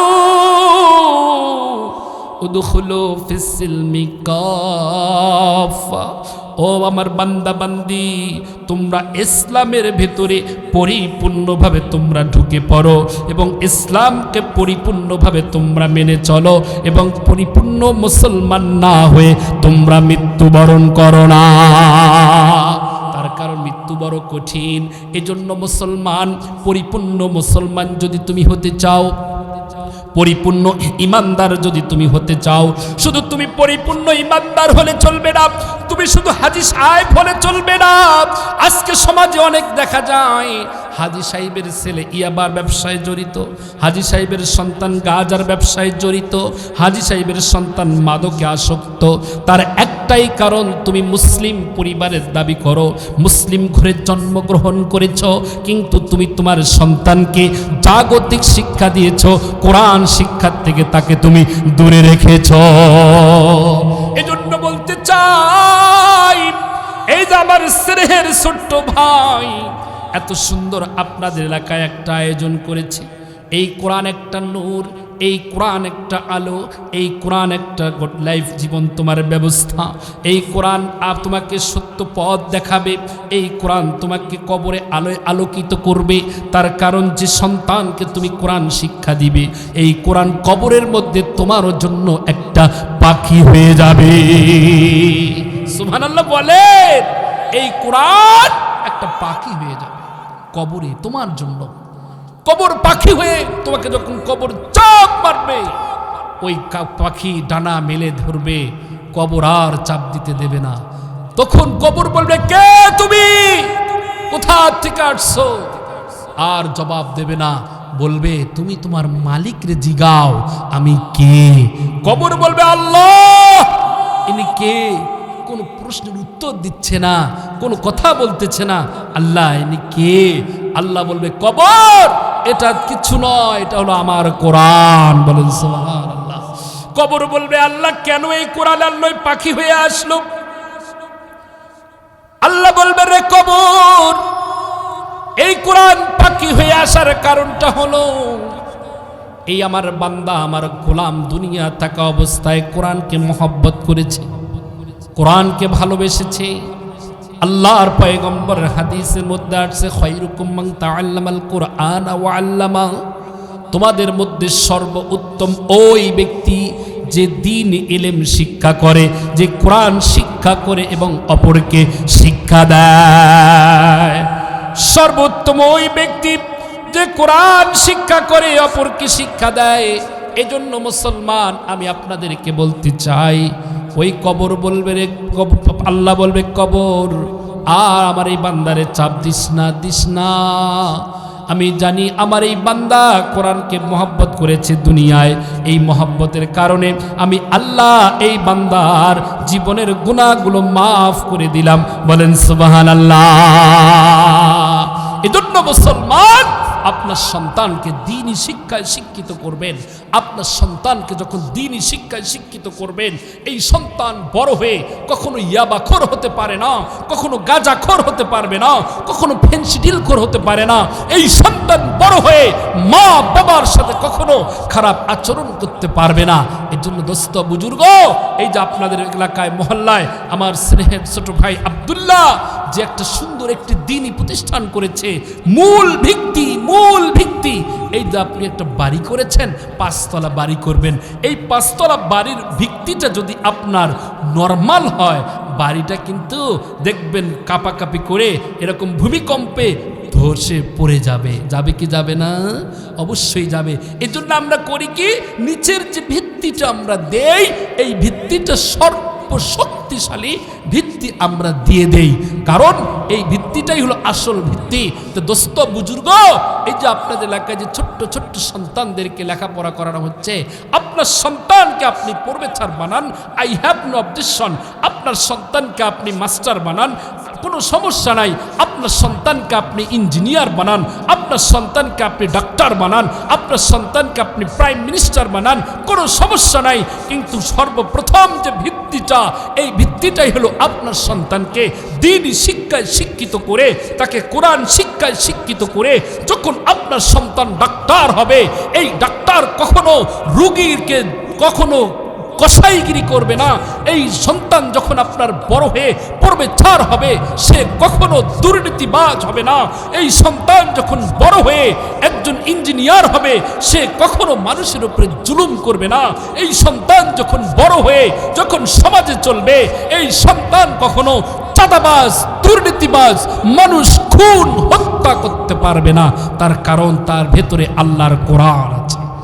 উদখুলু ফিস-সিলমি কাফা। ও আমার বান্দা বান্দি, তোমরা ইসলামের ভেতরে পরিপূর্ণভাবে তোমরা ঢুকে পড়ো এবং ইসলামকে পরিপূর্ণভাবে তোমরা মেনে চলো এবং পরিপূর্ণ মুসলমান না হয়ে তোমরা মৃত্যুবরণ করো না। তার কারণ মৃত্যু বড় কঠিন। এজন্য মুসলমান, পরিপূর্ণ মুসলমান যদি তুমি হতে চাও, পরিপূর্ণ ইমানদার যদি তুমি হতে চাও, শুধু তুমি পরিপূর্ণ ইমানদার হলে চলবে না, তুমি শুধু হাজী সাহেব হলে চলবে না। আজকে সমাজে অনেক দেখা যায় হাজী সাহেবের ছেলে ইয়াবার ব্যবসায় জড়িত, হাজী সাহেবের সন্তান গাঁজার ব্যবসায় জড়িত, হাজী সাহেবের সন্তান মাদকে আসক্ত। তার একটাই কারণ, তুমি মুসলিম পরিবারের দাবি করো, মুসলিম ঘরে জন্মগ্রহণ করেছ, কিন্তু তুমি তোমার সন্তানকে জাগতিক শিক্ষা দিয়েছ, কোরআন শিক্ষার থেকে তাকে তুমি দূরে রেখেছ। এজন্য বলতে চাই, এই যে আমার স্নেহের ছোট্ট ভাই, এত সুন্দর আপনাদের এলাকায় একটা আয়োজন করেছে। এই কোরআন একটা নূর, এই কোরআন একটা আলো, এই কোরআন একটা গুড লাইফ জীবন তোমার ব্যবস্থা। এই কোরআন তোমাকে সত্য পথ দেখাবে, এই কোরআন তোমাকে কবরে আলোয় আলোকিত করবে। তার কারণ যে সন্তানকে তুমি কোরআন শিক্ষা দিবে, এই কোরআন কবরের মধ্যে তোমার জন্য একটা পাখি হয়ে যাবে। সুবহানাল্লাহ বলেন, এই কোরআন একটা পাখি হয়ে যাবে কবরে তোমার জন্য। কবর পাখি হয়ে তোমাকে যখন কবর চাপ মারবে, ওই পাখি ডানা মেলে ধরবে, কবর আর চাপ দিতে দেবে না। তখন কবর বলবে, কে তুমি, কোথা থেকে আসছো? আর জবাব দেবে না, বলবে তুমি তোমার মালিকরে জিগাও আমি কে। কবর বলবে, আল্লাহ ইনি কে? কোনো প্রশ্নের উত্তর দিচ্ছে না, কোনো কথা বলতেছে না। আল্লাহ ইনি কে? আল্লাহ বলবে, কবর এটা কিছু নয়, এটা হলো আমার কোরআন। বলেন সুবহানাল্লাহ। কবর বলবে, আল্লাহ কেন এই কোরআন আল্লাহ পাখি হয়ে আসলো? আল্লাহ বলবে, রে কবর, এই কোরআন পাখি হয়ে আসার কারণটা হলো এই আমার বান্দা, আমার গোলাম দুনিয়া থাকা অবস্থায় কোরআনকে মহব্বত করেছে, কোরআনকে ভালোবেসেছে। আল্লাহর পয়গম্বর হাদিসের মধ্যে আসছে, খায়রুকুম মান তাআল্লামাল কুরআন ওয়া আল্লামা। তোমাদের মধ্যে সর্বোত্তম ওই ব্যক্তি যে দ্বীন ইলম শিক্ষা করে, যে কোরআন শিক্ষা করে এবং অপরকে শিক্ষা দেয়। সর্বোত্তম ওই ব্যক্তি যে কোরআন শিক্ষা করে অপরকে শিক্ষা দেয়। এজন্য মুসলমান, আমি আপনাদেরকে বলতে চাই, ওই কবর বলবে রে, আল্লাহ বলবে, কবর আর আমার এই বান্দারে চাপ দিস না, দিস না। আমি জানি আমার এই বান্দা কোরআনকে মহব্বত করেছে দুনিয়ায়, এই মহব্বতের কারণে আমি আল্লাহ এই বান্দার জীবনের গুনাহগুলো মাফ করে দিলাম। বলেন সুবহানাল্লাহ। এজন্য মুসলমান, আপনার সন্তানকে দ্বীনি শিক্ষায় শিক্ষিত করবেন। আপনার সন্তানকে যখন দ্বীনি শিক্ষায় শিক্ষিত করবেন, এই সন্তান বড় হয়ে কখনো ইয়াবাখোর হতে পারে না, কখনো গাঁজাখোর হতে পারবে না, কখনো ফেন্সিডিলখোর হতে পারে না। এই সন্তান বড় হয়ে মা বাবার সাথে কখনো খারাপ আচরণ করতে পারবে না। এর জন্য দোস্ত বুজুর্গ, এই যে আপনাদের এলাকায় মহল্লায় আমার স্নেহের ছোট ভাই আব্দুল্লাহ যে একটা সুন্দর একটি দ্বীনি প্রতিষ্ঠান করেছে, মূল ভিত্তি এই যে আপনি একটা বাড়ি করেছেন, 5 তলা বাড়ি করবেন। এই 5 তলা বাড়ির ভিত্তিটা যদি আপনার নরমাল হয়, বাড়িটা কিন্তু দেখবেন কাঁপাকাঁপি করে এরকম ভূমিকম্পে ধসে পড়ে যাবে। যাবে কি যাবে না? অবশ্যই যাবে। এই জন্য আমরা করি কি, নিচের যে ভিত্তিটা আমরা দেই, এই ভিত্তিটা শক্তিশালী ভিত্তি আমরা দিয়ে দেই, কারণ এই ভিত্তিটাই হলো আসল ভিত্তি। তো দোস্ত বুজুর্গ, এই যে আপনাদের এলাকায় যে ছোট্ট ছোট্ট সন্তানদেরকে লেখাপড়া করানো হচ্ছে, আপনার সন্তানকে আপনি প্রফেসর বানান, আই হ্যাভ নো অবজেকশন। আপনার সন্তানকে আপনি মাস্টার বানান, কোনো সমস্যা নাই। আপনার সন্তানকে আপনি ইঞ্জিনিয়ার বানান, আপনার সন্তানকে আপনি ডাক্তার বানান, আপনার সন্তানকে আপনি প্রাইম মিনিস্টার বানান, কোনো সমস্যা নাই। কিন্তু সর্বপ্রথম যে ভিত্তিটা, এই ভিত্তিটাই হলো আপনার সন্তানকে দ্বীনি শিক্ষায় শিক্ষিত করে, তাকে কোরআন শিক্ষায় শিক্ষিত করে যখন আপনার সন্তান ডাক্তার হবে, এই ডাক্তার কখনো রোগীকে কখনো কসাইগিরি করবে না। এই সন্তান যখন আপনার বড় হয়ে প্রফেসর হবে, সে কখনো দুর্নীতিবাজ হবে না। এই সন্তান যখন বড় হয়ে একজন ইঞ্জিনিয়ার হবে, সে কখনো মানুষের উপরে জুলুম করবে না। এই সন্তান যখন বড় হয়ে যখন সমাজে চলবে, এই সন্তান কখনো চাঁদাবাজ, দুর্নীতিবাজ, মানুষ খুন হত্যা করতে পারবে না। তার কারণ তার ভেতরে আল্লাহর কোরআন আছে।